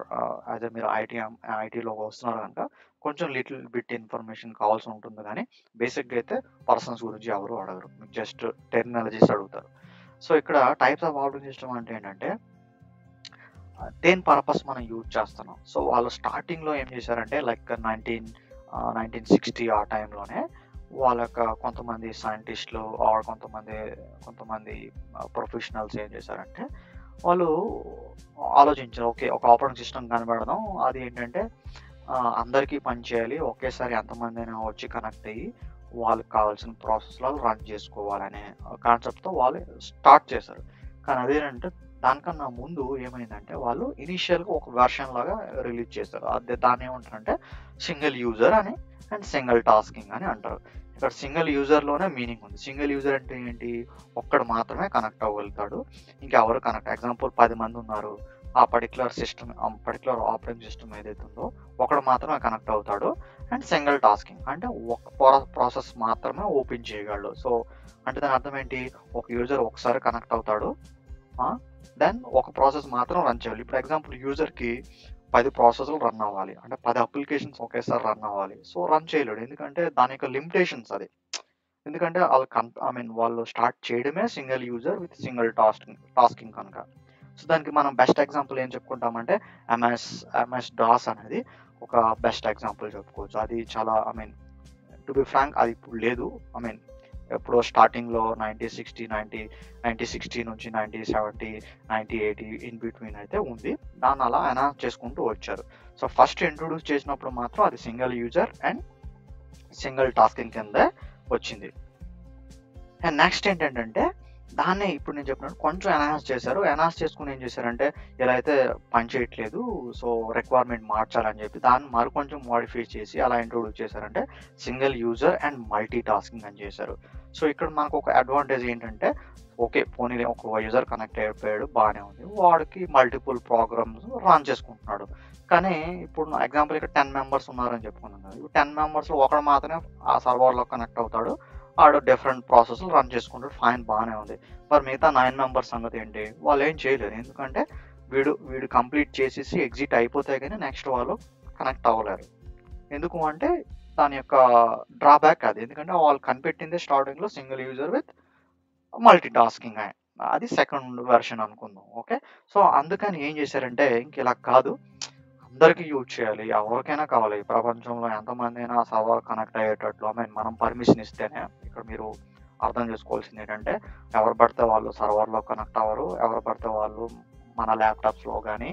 as a మీరు ఐటీలోకి వస్తున్నారు కనుక కొంచెం లిటిల్ బిట్ ఇన్ఫర్మేషన్ కావాల్సి ఉంటుంది. కానీ బేసిక్గా అయితే పర్సన్స్ గురించి ఎవరు అడగరు, మీకు జస్ట్ టెర్మినాలజీస్ అడుగుతారు. సో ఇక్కడ టైప్స్ ఆఫ్ ఆపరేటింగ్ సిస్టమ్ అంటే ఏంటంటే, దేని పర్పస్ మనం యూజ్ చేస్తున్నాం. సో వాళ్ళు స్టార్టింగ్లో ఏం చేశారంటే, లైక్ 1960 ఆ టైంలోనే వాళ్ళ యొక్క కొంతమంది సైంటిస్టులు ఆర్ కొంతమంది ప్రొఫెషనల్స్ ఏం చేశారంటే, వాళ్ళు ఆలోచించారు, ఓకే ఒక ఆపరేటింగ్ సిస్టమ్ కనబడదాం, అది ఏంటంటే అందరికీ పనిచేయాలి, ఒకేసారి ఎంతమంది అయినా వచ్చి కనెక్ట్ అయ్యి వాళ్ళకి కావాల్సిన ప్రాసెస్లో రన్ చేసుకోవాలనే కాన్సెప్ట్తో వాళ్ళు స్టార్ట్ చేశారు. కానీ అదేంటంటే దానికన్నా ముందు ఏమైందంటే, వాళ్ళు ఇనీషియల్గా ఒక వెర్షన్ లాగా రిలీజ్ చేస్తారు. దాన్ని ఏమంటారంటే సింగిల్ యూజర్ అని అండ్ సింగిల్ టాస్కింగ్ అని అంటారు. ఇక్కడ సింగిల్ యూజర్లోనే మీనింగ్ ఉంది. సింగిల్ యూజర్ అంటే ఏంటి, ఒక్కడు మాత్రమే కనెక్ట్ అవ్వగలుగుతాడు, ఇంకెవరు కనెక్ట్. ఎగ్జాంపుల్ 10 మంది ఉన్నారు, ఆ పర్టికులర్ సిస్టమ్, ఆ పర్టికులర్ ఆపరేటింగ్ సిస్టమ్ ఏదైతే ఉందో ఒకడు మాత్రమే కనెక్ట్ అవుతాడు. అండ్ సింగిల్ టాస్కింగ్ అంటే ఒక ప్రాసెస్ మాత్రమే ఓపెన్ చేయగలడు. సో అంటే దాని అర్థం ఏంటి, ఒక యూజర్ ఒకసారి కనెక్ట్ అవుతాడు, దెన్ ఒక ప్రాసెస్ మాత్రం రన్ చేయాలి. ఇప్పుడు ఎగ్జాంపుల్ యూజర్కి 10 ప్రాసెస్లు రన్ అవ్వాలి, అంటే 10 అప్లికేషన్స్ ఒకేసారి రన్ అవ్వాలి. సో రన్ చేయలేడు, ఎందుకంటే దాని యొక్క లిమిటేషన్స్ అది. ఎందుకంటే వాళ్ళు స్టార్ట్ చేయడమే single user with single tasking కనుక. సో దానికి మనం బెస్ట్ ఎగ్జాంపుల్ ఏం చెప్పుకుంటామంటే ఎంఎస్ డాస్ అనేది ఒక బెస్ట్ ఎగ్జాంపుల్ చెప్పుకోవచ్చు. అది చాలా టు బి ఫ్రాంక్ అది ఇప్పుడు లేదు. ఎప్పుడో స్టార్టింగ్లో 9060 నుంచి 9070 9080 ఇన్ బిట్వీన్ అయితే ఉంది. దాన్ని అలా ఎన్హాన్స్ చేసుకుంటూ వచ్చారు. సో ఫస్ట్ ఇంట్రొడ్యూస్ చేసినప్పుడు మాత్రం అది single user and single tasking కింద వచ్చింది. అండ్ నెక్స్ట్ ఏంటంటే దాన్ని ఇప్పుడు నేను చెప్పినట్టు కొంచెం ఎన్హాన్స్ చేశారు. ఎన్హాన్స్ చేసుకుని ఏం చేశారంటే ఇలా అయితే పని చేయట్లేదు, సో రిక్వైర్మెంట్ మార్చాలని చెప్పి దాన్ని మరి కొంచెం మోడిఫై చేసి అలా ఇంట్రొడ్యూస్ చేశారంటే single user and multi tasking అని చేశారు. సో ఇక్కడ మనకు ఒక అడ్వాంటేజ్ ఏంటంటే, ఓకే పోనీ ఒక యూజర్ కనెక్ట్ అయిపోయాడు, బాగానే ఉంది, వాడికి మల్టిపుల్ ప్రోగ్రామ్స్ రన్ చేసుకుంటున్నాడు. కానీ ఇప్పుడు ఎగ్జాంపుల్ ఇక్కడ 10 మెంబర్స్ ఉన్నారని చెప్పుకున్నాం కదా, 10 మెంబర్స్లో ఒకడు మాత్రమే ఆ సర్వర్లో కనెక్ట్ అవుతాడు, ఆడు డిఫరెంట్ ప్రాసెస్లు రన్ చేసుకుంటాడు, ఫైన్ బాగానే ఉంది. మరి మిగతా 9 మెంబర్స్ సంగతి ఏంటి, వాళ్ళు ఏం చేయలేరు, ఎందుకంటే వీడు కంప్లీట్ చేసేసి ఎగ్జిట్ అయిపోతే కానీ నెక్స్ట్ వాళ్ళు కనెక్ట్ అవ్వలేరు. ఎందుకు అంటే దాని యొక్క డ్రాబ్యాక్ అది, ఎందుకంటే వాళ్ళు కనిపెట్టిందే స్టార్టింగ్లో single user with multi tasking, అది సెకండ్ వెర్షన్ అనుకుందాం. ఓకే, సో అందుకని ఏం చేశారంటే ఇంక ఇలా కాదు, అందరికీ యూజ్ చేయాలి, ఎవరికైనా కావాలి, ప్రపంచంలో ఎంతమంది అయినా సర్వర్ కనెక్ట్ అయ్యేటట్లు మనం పర్మిషన్ ఇస్తేనే. ఇక్కడ మీరు అర్థం చేసుకోవాల్సింది ఏంటంటే ఎవరు పడితే వాళ్ళు సర్వర్లో కనెక్ట్ అవ్వరు, ఎవరు పడితే వాళ్ళు మన ల్యాప్టాప్స్లో కానీ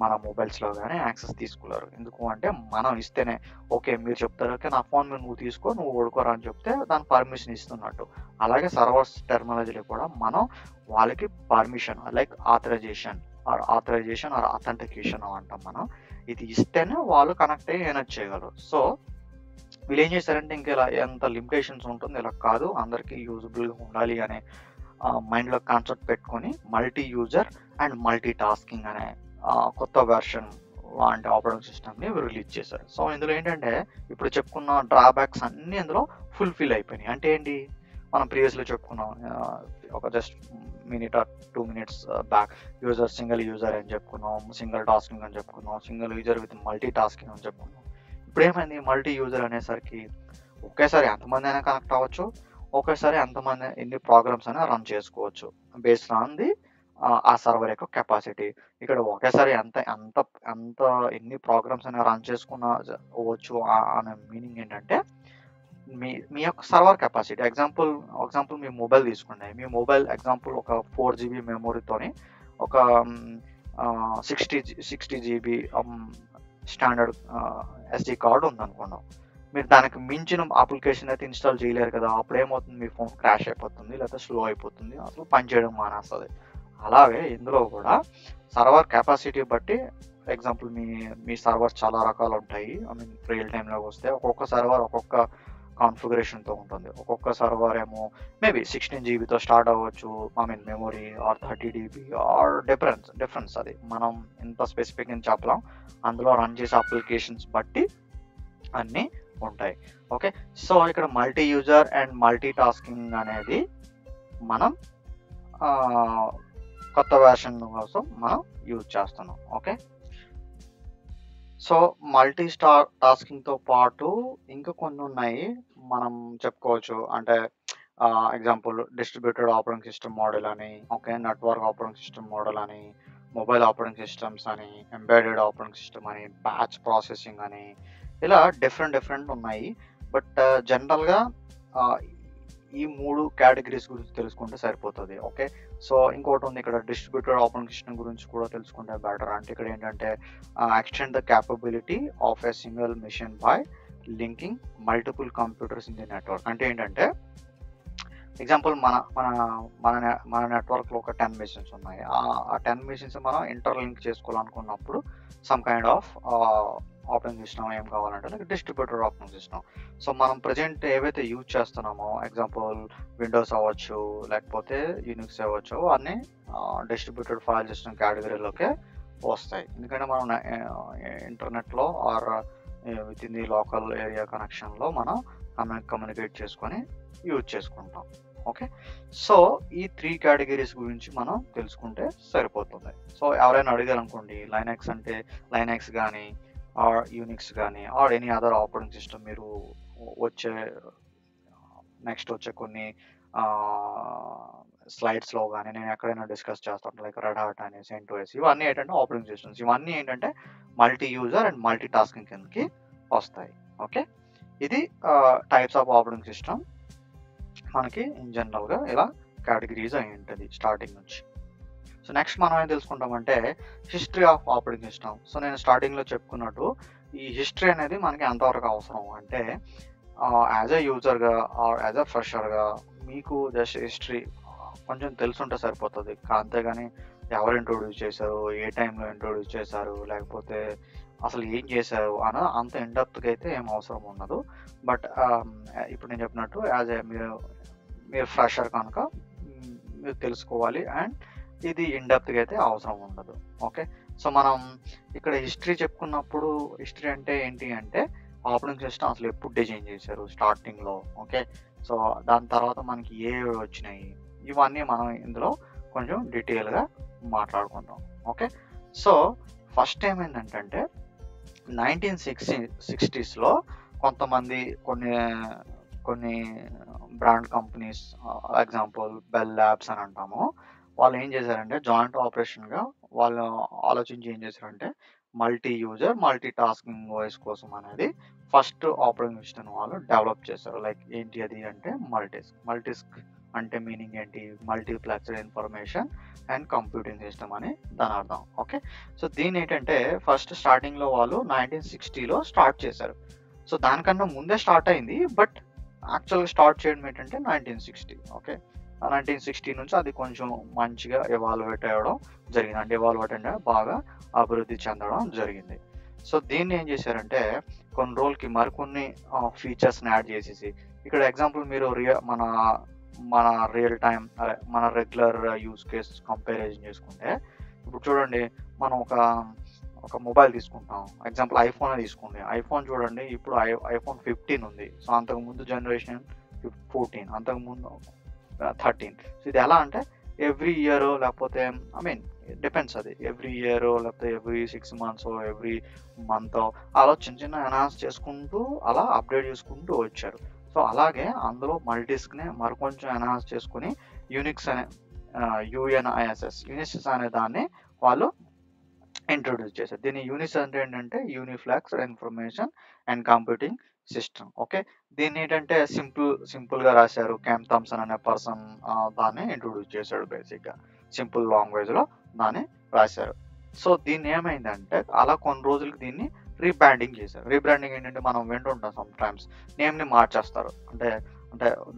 మన మొబైల్స్లో కానీ యాక్సెస్ తీసుకోలేరు. ఎందుకు అంటే మనం ఇస్తేనే, ఓకే మీరు చెప్తారు ఓకే నా ఫోన్ మీద నువ్వు తీసుకో, నువ్వు ఓడుకోరా అని చెప్తే దాని పర్మిషన్ ఇస్తున్నట్టు. అలాగే సర్వర్స్ టెర్మినాలజీలో కూడా మనం వాళ్ళకి permission like authorization or authentication అంటాం మనం, ఇది ఇస్తేనే వాళ్ళు కనెక్ట్ అయ్యి మేనేజ్ చేయగలరు. సో వీళ్ళు ఏం చేశారంటే ఇంకా ఇలా ఎంత లిమిటేషన్స్ ఉంటుంది, ఇలా కాదు అందరికీ యూజబుల్గా ఉండాలి అనే మైండ్లో కాన్సెప్ట్ పెట్టుకొని multi user and multi tasking అనే కొత్త వెర్షన్ లాంటి ఆపరేటింగ్ సిస్టమ్ని రిలీజ్ చేశారు. సో ఇందులో ఏంటంటే ఇప్పుడు చెప్పుకున్న డ్రాబ్యాక్స్ అన్నీ ఇందులో ఫుల్ఫిల్ అయిపోయినాయి. అంటే ఏంటి, మనం ప్రీవియస్లో చెప్పుకున్నాం ఒక just minute or 2 minutes back, single user అని చెప్పుకున్నాం, సింగిల్ టాస్కింగ్ అని చెప్పుకున్నాం, single user with multi tasking అని చెప్పుకున్నాం. ఇప్పుడు ఏమైంది, మల్టీ యూజర్ అనేసరికి ఒకేసారి ఎంతమంది అయినా కనెక్ట్ అవ్వచ్చు, ఒకేసారి ఎన్ని ప్రోగ్రామ్స్ అయినా రన్ చేసుకోవచ్చు బేస్డ్ ఆన్ ది ఆ సర్వర్ యొక్క కెపాసిటీ. ఇక్కడ ఒకేసారి ఎన్ని ప్రోగ్రామ్స్ అయినా రన్ చేసుకోవచ్చు అనే మీనింగ్ ఏంటంటే మీ యొక్క సర్వర్ కెపాసిటీ. ఎగ్జాంపుల్ మీ మొబైల్ తీసుకోండి, మీ మొబైల్ ఎగ్జాంపుల్ ఒక 4 GB మెమొరీతోని ఒక 60 GB స్టాండర్డ్ SD కార్డు ఉందనుకున్నాం. మీరు దానికి మించిన అప్లికేషన్ అయితే ఇన్స్టాల్ చేయలేరు కదా, అప్పుడు ఏమవుతుంది, మీ ఫోన్ క్రాష్ అయిపోతుంది, లేకపోతే స్లో అయిపోతుంది, అసలు పనిచేయడం మానేస్తుంది. అలాగే ఇందులో కూడా సర్వర్ కెపాసిటీ బట్టి ఎగ్జాంపుల్ మీ సర్వర్స్ చాలా రకాలు ఉంటాయి. రియల్ టైంలోకి వస్తే ఒక్కొక్క సర్వర్ ఒక్కొక్క కాన్ఫిగరేషన్తో ఉంటుంది. ఒక్కొక్క సర్వర్ ఏమో మేబీ 16 GBతో స్టార్ట్ అవ్వచ్చు, memory or 30 DB or difference అది మనం ఎంత స్పెసిఫిక్ అని చెప్పలేం. అందులో రన్ చేసే అప్లికేషన్స్ బట్టి అన్నీ ఉంటాయి. ఓకే, సో ఇక్కడ multi user and multi tasking అనేది మనం కొత్త వెర్షన్ కోసం మనం యూజ్ చేస్తున్నాం. ఓకే, సో మల్టీ టాస్కింగ్తో పాటు ఇంకా కొన్ని ఉన్నాయి మనం చెప్పుకోవచ్చు. అంటే example distributed operating system model అని, okay network operating system model అని, మొబైల్ ఆపరేటింగ్ సిస్టమ్స్ అని, ఎంబెడెడ్ ఆపరేటింగ్ సిస్టమ్ అని, బ్యాచ్ ప్రాసెసింగ్ అని, ఇలా డిఫరెంట్ ఉన్నాయి. బట్ జనరల్గా ఈ 3 కేటగిరీస్ గురించి తెలుసుకుంటే సరిపోతుంది. ఓకే, సో ఇంకోటి ఉంది ఇక్కడ డిస్ట్రిబ్యూటెడ్ ఆపరేటింగ్ సిస్టమ్ గురించి కూడా తెలుసుకుంటే బెటర్. అంటే ఇక్కడ ఏంటంటే extend the capability of a single machine by linking multiple computers in the network. అంటే ఏంటంటే ఎగ్జాంపుల్ మన నెట్వర్క్లో ఒక 10 మెషిన్స్ ఉన్నాయి. ఆ 10 మెషిన్స్ మనం ఇంటర్లింక్ చేసుకోవాలనుకున్నప్పుడు some kind of operating system ఏం కావాలంటే like distributed operating system. So మనం ప్రజెంట్ ఏవైతే యూజ్ చేస్తున్నామో ఎగ్జాంపుల్ విండోస్ అవ్వచ్చు, లేకపోతే యూనిక్స్ అవ్వచ్చు, అన్నీ డిస్ట్రిబ్యూటెడ్ ఫైల్ సిస్టమ్ కేటగిరీలోకే వస్తాయి. ఎందుకంటే మనం ఇంటర్నెట్లో or with in the local area కనెక్షన్లో మనం కమ్యూనికేట్ చేసుకొని యూజ్ చేసుకుంటాం. ఓకే, సో ఈ 3 కేటగిరీస్ గురించి మనం తెలుసుకుంటే సరిపోతుంది. సో ఎవరైనా అడిగారు అనుకోండి, లైనక్స్ అంటే లైనక్స్ కానీ ఆర్ యూనిక్స్ కానీ or any other operating system మీరు వచ్చే నెక్స్ట్ వచ్చే కొన్ని స్లైడ్స్లో కానీ నేను ఎక్కడైనా డిస్కస్ చేస్తాను, లైక్ రెడ్ హాట్ అని, సెంటోస్, ఇవన్నీ ఏంటంటే ఆపరేటింగ్ సిస్టమ్స్. ఇవన్నీ ఏంటంటే multi user and multi tasking కిందకి వస్తాయి. ఓకే, ఇది టైప్స్ ఆఫ్ ఆపరేటింగ్ సిస్టమ్ మనకి ఇన్ జనరల్గా ఇలా కేటగిరీస్ అయి ఉంటుంది స్టార్టింగ్ నుంచి. సో నెక్స్ట్ మనం ఏం తెలుసుకుంటామంటే history of operating system. So నేను స్టార్టింగ్లో చెప్పుకున్నట్టు ఈ హిస్టరీ అనేది మనకి ఎంతవరకు అవసరం అంటే యాజ్ ఎ యూజర్గా ఆర్ యాజ్ ఎ ఫ్రెషర్గా మీకు జస్ట్ హిస్టరీ కొంచెం తెలుసుంటే సరిపోతుంది. అంతేగాని ఎవరు ఇంట్రొడ్యూస్ చేశారు, ఏ టైంలో ఇంట్రొడ్యూస్ చేశారు, లేకపోతే అసలు ఏం చేశారు అన్న అంత ఇండెప్త్గా అయితే ఏం అవసరం ఉండదు. బట్ ఇప్పుడు నేను చెప్పినట్టు యాజ్ ఏ మీరు ఫ్రెషర్ కనుక మీరు తెలుసుకోవాలి, అండ్ ఇది ఇండెప్త్గా అయితే అవసరం ఉండదు. ఓకే, సో మనం ఇక్కడ హిస్టరీ చెప్పుకున్నప్పుడు హిస్టరీ అంటే ఏంటి అంటే ఆపరేటింగ్ సిస్టమ్ అసలు ఎప్పుడు డిజైన్ చేశారు స్టార్టింగ్లో. ఓకే, సో దాని తర్వాత మనకి ఏ వచ్చినాయి, ఇవన్నీ మనం ఇందులో కొంచెం డీటెయిల్గా మాట్లాడుకుందాం. ఓకే, సో ఫస్ట్ ఏమైందంటే 1960s కొంతమంది కొన్ని brand companies, example bell labs అని అంటాము, వాళ్ళు ఏం చేశారంటే జాయింట్ ఆపరేషన్గా వాళ్ళు ఆలోచించి ఏం చేశారంటే multi user multi tasking OS కోసం అనేది ఫస్ట్ ఆపరేటింగ్ సిస్టమ్ వాళ్ళు డెవలప్ చేశారు. లైక్ ఏంటి అది అంటే మల్టీస్క్ అంటే మీనింగ్ ఏంటి, multiplexed information and computing system అని దాని అర్థం. ఓకే, సో దీని ఏంటంటే ఫస్ట్ స్టార్టింగ్లో వాళ్ళు 1960లో స్టార్ట్ చేశారు. సో దానికన్నా ముందే స్టార్ట్ అయింది, బట్ యాక్చువల్గా స్టార్ట్ చేయడం ఏంటంటే 1960. ఓకే, 1960 నుంచి అది కొంచెం మంచిగా ఎవాల్యుయేట్ అవ్వడం జరిగింది, అంటే ఎవాల్యుయేట్ అంటే బాగా అభివృద్ధి చెందడం జరిగింది. సో దీన్ని ఏం చేశారంటే కొన్ని రోజులకి మరికొన్ని ఫీచర్స్ని యాడ్ చేసేసి, ఇక్కడ ఎగ్జాంపుల్ మీరు మన రియల్ టైం మన రెగ్యులర్ యూజ్ కేస్ కంపారిజన్ చేసుకుంటే, ఇప్పుడు చూడండి మనం ఒక మొబైల్ తీసుకుంటాం, ఎగ్జాంపుల్ ఐఫోన్ తీసుకోండి. ఐఫోన్ చూడండి, ఇప్పుడు ఐఫోన్ 15 ఉంది. సో అంతకుముందు జనరేషన్ 14, అంతకుముందు 13. సో ఇది ఎలా అంటే ఎవ్రీ ఇయర్, లేకపోతే డిపెండ్స్, అది ఎవ్రీ ఇయర్ లేకపోతే ఎవ్రీ 6 months ఎవ్రీ మంత్ అలా చిన్న ఎన్హాన్స్ చేసుకుంటూ అలా అప్డేట్ చేసుకుంటూ వచ్చారు. సో అలాగే అందులో మల్టీస్క్ని మరికొంచెం ఎన్హాన్స్ చేసుకుని యూనిక్స్ అనే యూనిక్స్ అనే దాన్ని వాళ్ళు ఇంట్రొడ్యూస్ చేశారు. దీన్ని యూనిక్స్ అంటే ఏంటంటే uniplexed information and computing system. Okay, దీన్ని ఏంటంటే సింపుల్గా రాశారు. క్యామ్ థామ్సన్ అనే పర్సన్ దాన్ని ఇంట్రొడ్యూస్ చేశాడు. బేసిక్గా సింపుల్ లాంగ్వేజ్లో దాన్ని రాశారు. సో దీన్ని ఏమైందంటే అలా కొన్ని రోజులకి దీన్ని రీబ్రాండింగ్ చేశారు. రీబ్రాండింగ్ ఏంటంటే మనం వింటుంటాం సమ్ టైమ్స్ నేమ్ని మార్చేస్తారు, అంటే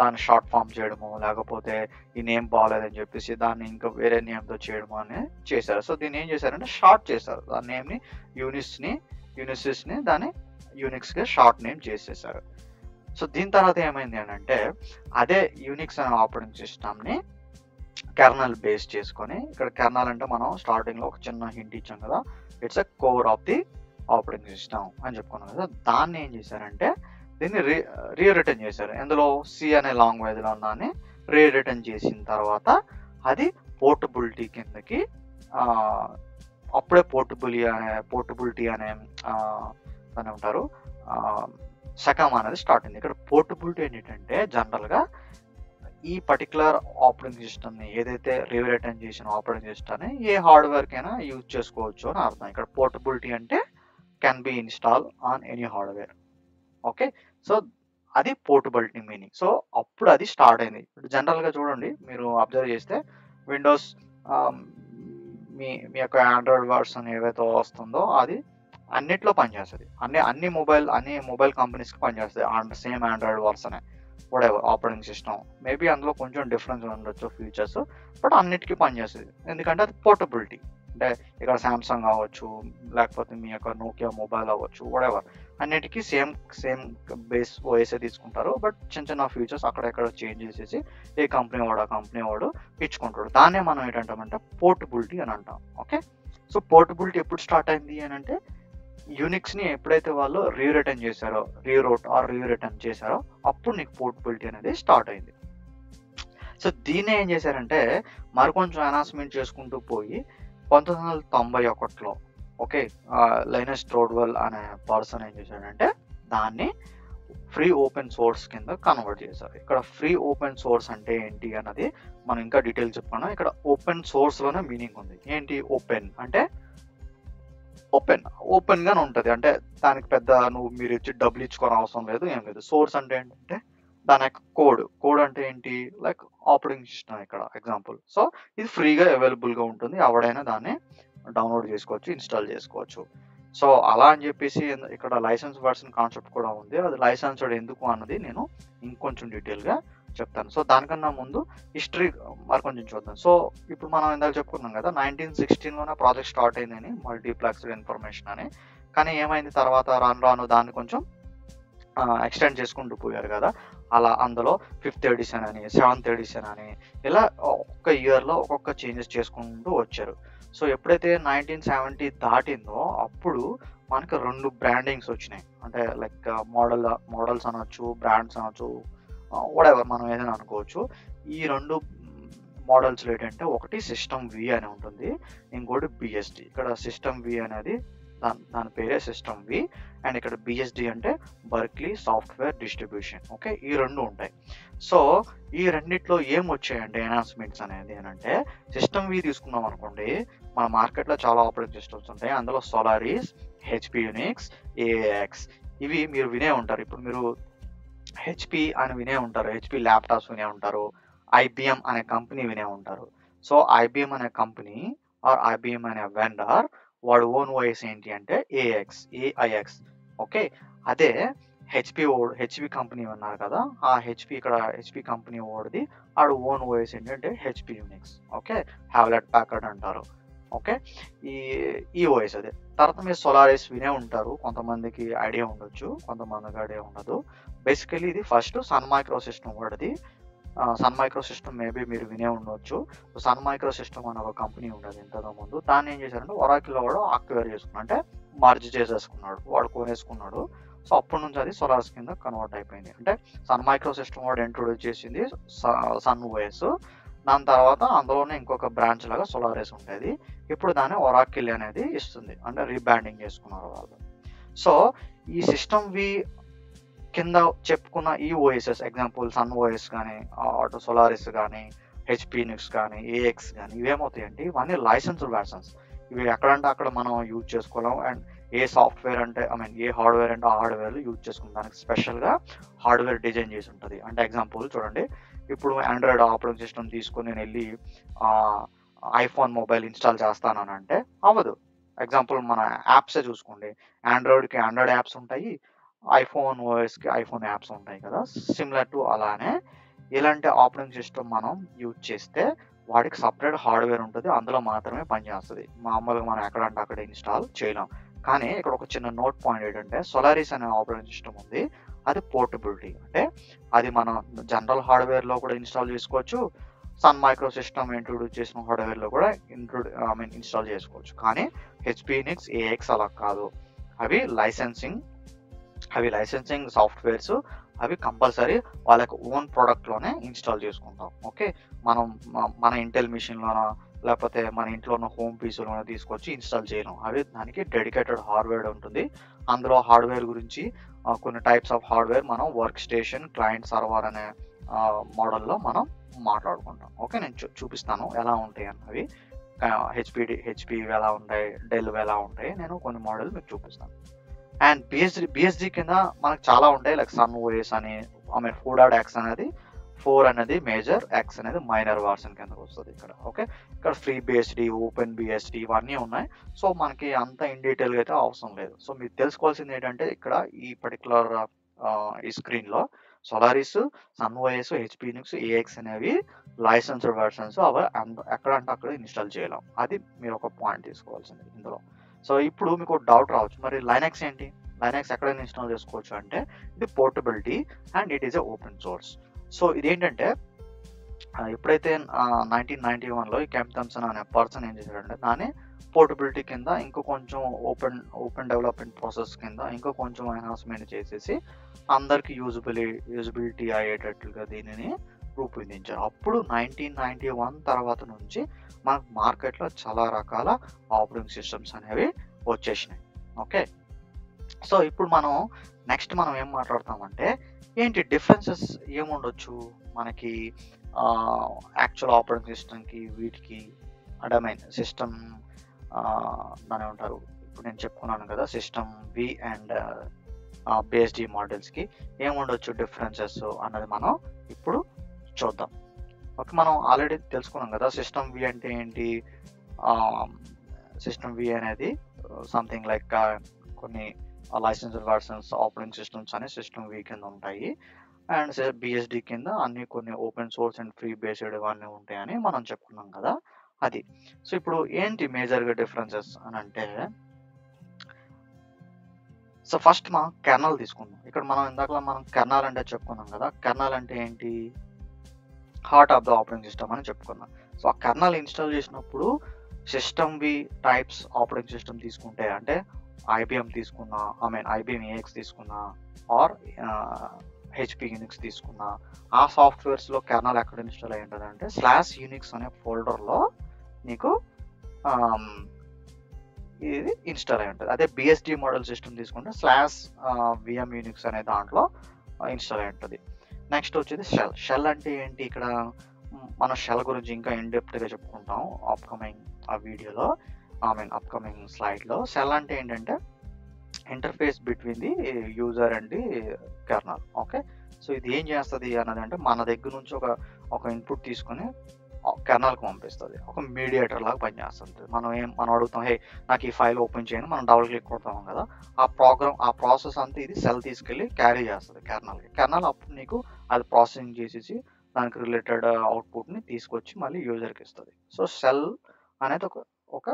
దాన్ని షార్ట్ ఫామ్ చేయడము, లేకపోతే ఈ నేమ్ బాగాలేదని చెప్పేసి దాన్ని ఇంకా వేరే నేమ్తో చేయడము అని చేశారు. సో దీన్ని ఏం చేశారంటే షార్ట్ చేశారు, దాని నేమ్ని యూనిసిస్ని దాన్ని యూనిక్స్గా షార్ట్ నేమ్ చేసేసారు. సో దీని తర్వాత ఏమైంది అంటే అదే యూనిక్స్ అనే ఆపరేటింగ్ సిస్టమ్ని కెర్నల్ బేస్ చేసుకొని, ఇక్కడ కెర్నల్ అంటే మనం స్టార్టింగ్లో ఒక చిన్న హింట్ ఇచ్చాం కదా, it's a core of the operating system అని చెప్పుకున్నాం కదా, దాన్ని ఏం చేశారంటే దీన్ని రీరిటర్న్ చేశారు. ఎందులో సి అనే లాంగ్వేజ్లో దాన్ని రీరిటర్న్ చేసిన తర్వాత అది పోర్టబిలిటీ కిందకి, అప్పుడే పోర్టబిలిటీ అనే దాన్ని ఉంటారు శకం అనేది స్టార్ట్ అయింది. ఇక్కడ పోర్టబిలిటీ ఏంటంటే జనరల్గా ఈ పర్టికులర్ ఆపరేటింగ్ సిస్టమ్ని ఏదైతే రీరిటర్న్ చేసిన ఆపరేటింగ్ సిస్టమ్ని ఏ హార్డ్వేర్కైనా యూజ్ చేసుకోవచ్చు అని అర్థం. ఇక్కడ పోర్టబిలిటీ అంటే can be install on any hardware. Okay, so అది పోర్టబిలిటీ మీనింగ్. సో అప్పుడు అది స్టార్ట్ అయింది. జనరల్గా చూడండి, మీరు అబ్జర్వ్ చేస్తే విండోస్ మీ యొక్క ఆండ్రాయిడ్ వర్షన్ ఏవైతే వస్తుందో అది అన్నిట్లో పనిచేస్తుంది, అన్ని మొబైల్ కంపెనీస్కి పనిచేస్తుంది సేమ్ ఆండ్రాయిడ్ వర్షనే, వాటెవర్ ఆపరేటింగ్ సిస్టమ్. మేబీ అందులో కొంచెం డిఫరెన్స్ ఉండొచ్చు ఫీచర్స్, బట్ అన్నిటికీ పనిచేస్తుంది. ఎందుకంటే అది పోర్టబిలిటీ. అంటే ఇక్కడ శాంసంగ్ అవ్వచ్చు, లేకపోతే మీ యొక్క నోకియా మొబైల్ అవ్వచ్చు, వాటెవర్, అన్నిటికీ సేమ్ బేస్ ఓఎస్ఏ తీసుకుంటారు. బట్ చిన్న ఫీచర్స్ అక్కడెక్కడ చేంజ్ చేసేసి ఏ కంపెనీ వాడు ఇచ్చుకుంటాడు. దాన్నే మనం ఏంటంటామంటే పోర్టబిలిటీ అని అంటాం. ఓకే, సో పోర్టబిలిటీ ఎప్పుడు స్టార్ట్ అయింది అని అంటే యూనిక్స్ని ఎప్పుడైతే వాళ్ళు రీరిటర్న్ చేశారో, రీరిటర్న్ చేశారో అప్పుడు నీకు పోర్టబిలిటీ అనేది స్టార్ట్ అయింది. సో దీన్ని ఏం చేశారంటే మరికొంచెం అనౌన్స్మెంట్ చేసుకుంటూ పోయి 1991లో ఓకే లైనస్ టోర్వాల్డ్ అనే పర్సన్ ఏం చేశాడంటే దాన్ని ఫ్రీ ఓపెన్ సోర్స్ కింద కన్వర్ట్ చేశారు. ఇక్కడ ఫ్రీ ఓపెన్ సోర్స్ అంటే ఏంటి అన్నది మనం ఇంకా డీటెయిల్ చెప్పుకున్నాం. ఇక్కడ ఓపెన్ సోర్స్ లోనే మీనింగ్ ఉంది. ఏంటి ఓపెన్ అంటే ఓపెన్ గానే ఉంటది, అంటే దానికి పెద్ద మీరు ఇచ్చి డబ్బులు ఇచ్చుకోని అవసరం లేదు, ఏం లేదు. సోర్స్ అంటే ఏంటంటే దాని యొక్క కోడ్ అంటే ఏంటి, లైక్ ఆపరేటింగ్ సిస్టమ్ ఇక్కడ ఎగ్జాంపుల్. సో ఇది ఫ్రీగా అవైలబుల్ గా ఉంటుంది, ఎవడైనా దాన్ని డౌన్లోడ్ చేసుకోవచ్చు, ఇన్స్టాల్ చేసుకోవచ్చు. సో అలా అని చెప్పేసి ఇక్కడ లైసెన్స్ వర్షన్ కాన్సెప్ట్ కూడా ఉంది. అది లైసెన్స్డ్ ఎందుకు అన్నది నేను ఇంకొంచెం డీటెయిల్ గా చెప్తాను. సో దానికన్నా ముందు హిస్టరీ మరి కొంచెం చూద్దాం. సో ఇప్పుడు మనం ఇందాక చెప్పుకున్నాం కదా 1916లోనే ప్రాజెక్ట్ స్టార్ట్ అయిందని, మల్టీప్లెక్స్డ్ ఇన్ఫర్మేషన్ అని. కానీ ఏమైంది తర్వాత రాను దాన్ని కొంచెం ఎక్స్టెండ్ చేసుకుంటూ పోయారు కదా. అలా అందులో 5th ఎడిషన్ అని, 7th ఎడిషన్ అని ఇలా ఒక్కొక్క ఇయర్లో ఒక్కొక్క చేంజెస్ చేసుకుంటూ వచ్చారు. సో ఎప్పుడైతే 1970 దాటిందో అప్పుడు మనకి 2 బ్రాండింగ్స్ వచ్చినాయి. అంటే లైక్ మోడల్స్ అనొచ్చు, బ్రాండ్స్ అనొచ్చు, వాటెవర్ మనం ఏదైనా అనుకోవచ్చు. ఈ 2 మోడల్స్ ఏంటంటే ఒకటి సిస్టమ్ వి అని ఉంటుంది, ఇంకోటి బిఎస్డి. ఇక్కడ సిస్టమ్ వి అనేది దాని పేరే సిస్టమ్ వి, అండ్ ఇక్కడ బిఎస్డి అంటే బర్క్లీ సాఫ్ట్వేర్ డిస్ట్రిబ్యూషన్. ఓకే ఈ 2 ఉంటాయి. సో ఈ రెండిట్లో ఏం వచ్చాయంటే ఎన్హాన్స్మెంట్స్ అనేది అంటే సిస్టమ్ వి తీసుకున్నాం అనుకోండి, మన మార్కెట్లో చాలా ఆపరేటింగ్ సిస్టమ్స్ ఉంటాయి. అందులో సోలారిస్, హెచ్పి యూనిక్స్, ఏఎక్స్ ఇవి మీరు వినే ఉంటారు. ఇప్పుడు మీరు హెచ్పి అని వినే ఉంటారు, హెచ్పి ల్యాప్టాప్స్ వినే ఉంటారు, ఐబిఎం అనే కంపెనీ వినే ఉంటారు. సో ఐబిఎం అనే కంపెనీ ఆర్ ఐబిఎం అనే వెండర్ వాడు ఓన్ ఓఎస్ ఏంటి అంటే ఏఐఎక్స్. ఓకే అదే హెచ్పి కంపెనీ ఉన్నారు కదా, ఆ హెచ్పి కంపెనీ ఓడిది ఆడు ఓన్ ఓఎస్ ఏంటంటే హెచ్పి యూనిక్స్. ఓకే హ్యావ్లెట్ ప్యాకర్డ్ అంటారు. ఓకే ఈ ఓఎస్ అదే. తర్వాత మీరు సోలారిస్ వినే ఉంటారు, కొంతమందికి ఐడియా ఉండొచ్చు, కొంతమందికి ఐడియా ఉండదు. బేసికలీ ఇది ఫస్ట్ సన్ మైక్రో సిస్టమ్ వాడిది. సన్ మైక్రో సిస్టమ్ మేబీ మీరు వినే ఉండొచ్చు. సన్ మైక్రో సిస్టమ్ అనే ఒక కంపెనీ ఉండదు ఇంతకు ముందు. దాన్ని ఏం చేశారంటే ఒరాకిల్లో కూడా అక్వైర్ చేసుకున్నాడు, అంటే మర్జ్ చేసేసుకున్నాడు, వాడు కొనేసుకున్నాడు. సో అప్పటి నుంచి అది సోలారిస్ కింద కన్వర్ట్ అయిపోయింది. అంటే సన్ మైక్రో సిస్టమ్ వాడు ఇంట్రొడ్యూస్ చేసింది సన్ ఓఎస్, దాని తర్వాత అందులోనే ఇంకొక బ్రాంచ్ లాగా సోలారిస్ ఉండేది. ఇప్పుడు దాన్ని ఒరాకిల్ అనేది ఇస్తుంది, అంటే రీబ్రాండింగ్ చేసుకున్నారు వాళ్ళు. సో ఈ సిస్టమ్ వి కింద చెప్పుకున్న ఈ ఓఎస్ఎస్ ఎగ్జాంపుల్ సన్ ఓఎస్ కానీ, ఆటో సోలారిస్ కానీ, హెచ్పి యూనిక్స్ కానీ, ఏఎక్స్ కానీ ఇవేమవుతాయంటే ఇవన్నీ లైసెన్స్డ్ వెర్షన్స్. ఇవి ఎక్కడంటే అక్కడ మనం యూజ్ చేసుకోలేం. అండ్ ఏ సాఫ్ట్వేర్ అంటే ఏ హార్డ్వేర్ అంటే ఆ హార్డ్వేర్లు యూజ్ చేసుకుంటాం. దానికి స్పెషల్గా హార్డ్వేర్ డిజైన్ చేసి ఉంటుంది. అంటే ఎగ్జాంపుల్ చూడండి, ఇప్పుడు ఆండ్రాయిడ్ ఆపరేటింగ్ సిస్టమ్ తీసుకొని నేను వెళ్ళి ఐఫోన్ మొబైల్ ఇన్స్టాల్ చేస్తానని అంటే అవ్వదు. ఎగ్జాంపుల్ మన యాప్సే చూసుకోండి, ఆండ్రాయిడ్కి ఆండ్రాయిడ్ యాప్స్ ఉంటాయి, ఐఫోన్ ఓఎస్కి ఐఫోన్ యాప్స్ ఉంటాయి కదా. సిమిలర్ టు అలానే ఇలాంటి ఆపరేటింగ్ సిస్టమ్ మనం యూజ్ చేస్తే వాడికి సపరేట్ హార్డ్వేర్ ఉంటుంది, అందులో మాత్రమే పనిచేస్తుంది. మామూలుగా మనం ఎక్కడంటే అక్కడ ఇన్స్టాల్ చేయలేం. కానీ ఇక్కడ ఒక చిన్న నోట్ పాయింట్ ఏంటంటే సోలారిస్ అనే ఆపరేటింగ్ సిస్టమ్ ఉంది, అది పోర్టబిలిటీ. అంటే అది మనం జనరల్ హార్డ్వేర్లో కూడా ఇన్స్టాల్ చేసుకోవచ్చు, సన్ మైక్రో సిస్టమ్ ఇంట్రొడ్యూస్ చేసిన హార్డ్వేర్లో కూడా ఇన్స్టాల్ చేసుకోవచ్చు. కానీ హెచ్పి యూనిక్స్, ఏఎక్స్ అలా కాదు. అవి లైసెన్సింగ్ సాఫ్ట్వేర్స్, అవి కంపల్సరీ వాళ్ళకి ఓన్ ప్రోడక్ట్లోనే ఇన్స్టాల్ చేసుకుంటాం. ఓకే మనం మన ఇంటెల్ మిషన్లోనో లేకపోతే మన ఇంట్లో ఉన్న హోమ్ పీసీలోనో తీసుకొచ్చి ఇన్స్టాల్ చేయలేం. అవి దానికి డెడికేటెడ్ హార్డ్వేర్ ఉంటుంది. అందులో హార్డ్వేర్ గురించి కొన్ని టైప్స్ ఆఫ్ హార్డ్వేర్ మనం వర్క్ స్టేషన్, క్లయింట్ సర్వర్ అనే మోడల్లో మనం మాట్లాడుకుంటాం. ఓకే నేను చూపిస్తాను ఎలా ఉంటాయి అన్నవి. హెచ్పి ఎలా ఉంటాయి, డెల్ ఎలా ఉంటాయి, నేను కొన్ని మోడల్ మీకు చూపిస్తాను. అండ్ బిఎస్డి కింద మనకు చాలా ఉంటాయి, లైక్ సన్ ఓఎస్ అని, FODAX అనేది 4 అనేది మేజర్, ఎక్స్ అనేది మైనర్ వర్షన్ కిందకి వస్తుంది ఇక్కడ. ఓకే ఇక్కడ ఫ్రీ బిఎస్డి, ఓపెన్ బిఎస్డి ఇవన్నీ ఉన్నాయి. సో మనకి అంత ఇన్ డీటెయిల్గా అయితే అవసరం లేదు. సో మీరు తెలుసుకోవాల్సింది ఏంటంటే ఇక్కడ ఈ పర్టికులర్ ఈ స్క్రీన్లో Solaris, Sun OS, HP Unix, AX అనేవి లైసెన్స్డ్ వెర్షన్స్. అవి ఎక్కడంటే అక్కడ ఇన్స్టాల్ చేయలేం. అది మీరు ఒక పాయింట్ తీసుకోవాల్సింది ఇందులో. సో ఇప్పుడు మీకు డౌట్ రావచ్చు, మరి లైనక్స్ ఏంటి, లైనక్స్ ఎక్కడైనా ఇన్స్టాల్ చేసుకోవచ్చు అంటే ఇది portability and it is a open source. So ఇదేంటంటే ఎప్పుడైతే 1991లో ఈ కెమ్ థామ్సన్ అనే పర్సన్ ఏం చేశాడంటే దాన్ని పోర్టబిలిటీ కింద ఇంకో కొంచెం ఓపెన్ డెవలప్మెంట్ ప్రాసెస్ కింద ఇంకో కొంచెం ఎన్హాన్స్మెంట్ చేసేసి అందరికి యూజబిలిటీ అయ్యేటట్లుగా దీనిని రూపొందించారు. అప్పుడు 1991 తర్వాత నుంచి మనకు మార్కెట్లో చాలా రకాల ఆపరేటింగ్ సిస్టమ్స్ అనేవి వచ్చేసినాయి. ఓకే, సో ఇప్పుడు నెక్స్ట్ మనం ఏం మాట్లాడతామంటే ఏంటి డిఫరెన్సెస్ ఏముండొచ్చు మనకి యాక్చువల్ ఆపరేటింగ్ సిస్టమ్కి వీటికి అంటే ఐ మీన్ సిస్టమ్ దాని ఉంటారు. ఇప్పుడు నేను చెప్పుకున్నాను కదా సిస్టమ్ వి అండ్ బిఎస్డి మోడల్స్కి ఏముండొచ్చు డిఫరెన్సెస్ అన్నది మనం ఇప్పుడు చూద్దాం. ఓకే, మనం ఆల్రెడీ తెలుసుకున్నాం కదా సిస్టమ్ వి అంటే ఏంటి. సిస్టమ్ వి అనేది సంథింగ్ లైక్ కొన్ని లైసెన్స్డ్ వర్షన్స్ ఆపరేటింగ్ సిస్టమ్స్ అనే సిస్టమ్ వి కింద ఉంటాయి. అండ్ బిఎస్డి కింద అన్ని కొన్ని open source and free based ఇవన్నీ ఉంటాయని మనం చెప్పుకున్నాం కదా అది. సో ఇప్పుడు ఏంటి మేజర్గా డిఫరెన్సెస్ అని అంటే, సో ఫస్ట్ మనం కెర్నల్ తీసుకుందాం. ఇక్కడ మనం కెర్నల్ అంటే చెప్పుకున్నాం కదా. కెర్నల్ అంటే ఏంటి, heart of the operating system అని చెప్పుకున్నాం. సో ఆ కెర్నల్ ఇన్స్టాల్ చేసినప్పుడు సిస్టమ్ వి టైప్స్ ఆపరేటింగ్ సిస్టమ్ తీసుకుంటే అంటే ఐబిఎం తీసుకున్నా, ఐబిఎం ఏఎక్స్ తీసుకున్నా ఆర్ హెచ్పి యూనిక్స్ తీసుకున్నా, ఆ సాఫ్ట్వేర్స్లో కెర్నల్ ఎక్కడ ఇన్స్టాల్ అయ్యి ఉంటుంది అంటే /యూనిక్స్ అనే ఫోల్డర్లో నీకు ఇది ఇన్స్టాల్ అయి ఉంటుంది. అదే బిఎస్డి మోడల్ సిస్టమ్ తీసుకుంటే /VM యూనిక్స్ అనే దాంట్లో ఇన్స్టాల్ అయి ఉంటుంది. నెక్స్ట్ వచ్చేది షెల్ అంటే ఏంటి, ఇక్కడ మన షెల్ గురించి ఇంకా ఇన్డెప్త్గా చెప్పుకుంటాం అప్కమింగ్ వీడియోలో అప్కమింగ్ స్లైడ్లో. షెల్ అంటే ఏంటంటే interface between the user and the kernel. Okay, so ఇది ఏం చేస్తుంది అన్నది అంటే మన దగ్గర నుంచి ఒక ఇన్పుట్ తీసుకొని కెర్నల్కి పంపిస్తుంది. ఒక మీడియేటర్ లాగా పనిచేస్తుంది. మనం అడుగుతాం, హే నాకు ఈ ఫైల్ ఓపెన్ చేయని, మనం డబుల్ క్లిక్ కొడతాం కదా, ఆ ప్రాసెస్ అంతా ఇది సెల్ తీసుకెళ్ళి క్యారీ చేస్తుంది కెర్నల్కి. కెర్నల్ అప్పుడు నీకు అది ప్రాసెసింగ్ చేసేసి దానికి రిలేటెడ్ అవుట్పుట్ని తీసుకొచ్చి మళ్ళీ యూజర్కి ఇస్తుంది. సో సెల్ అనేది ఒక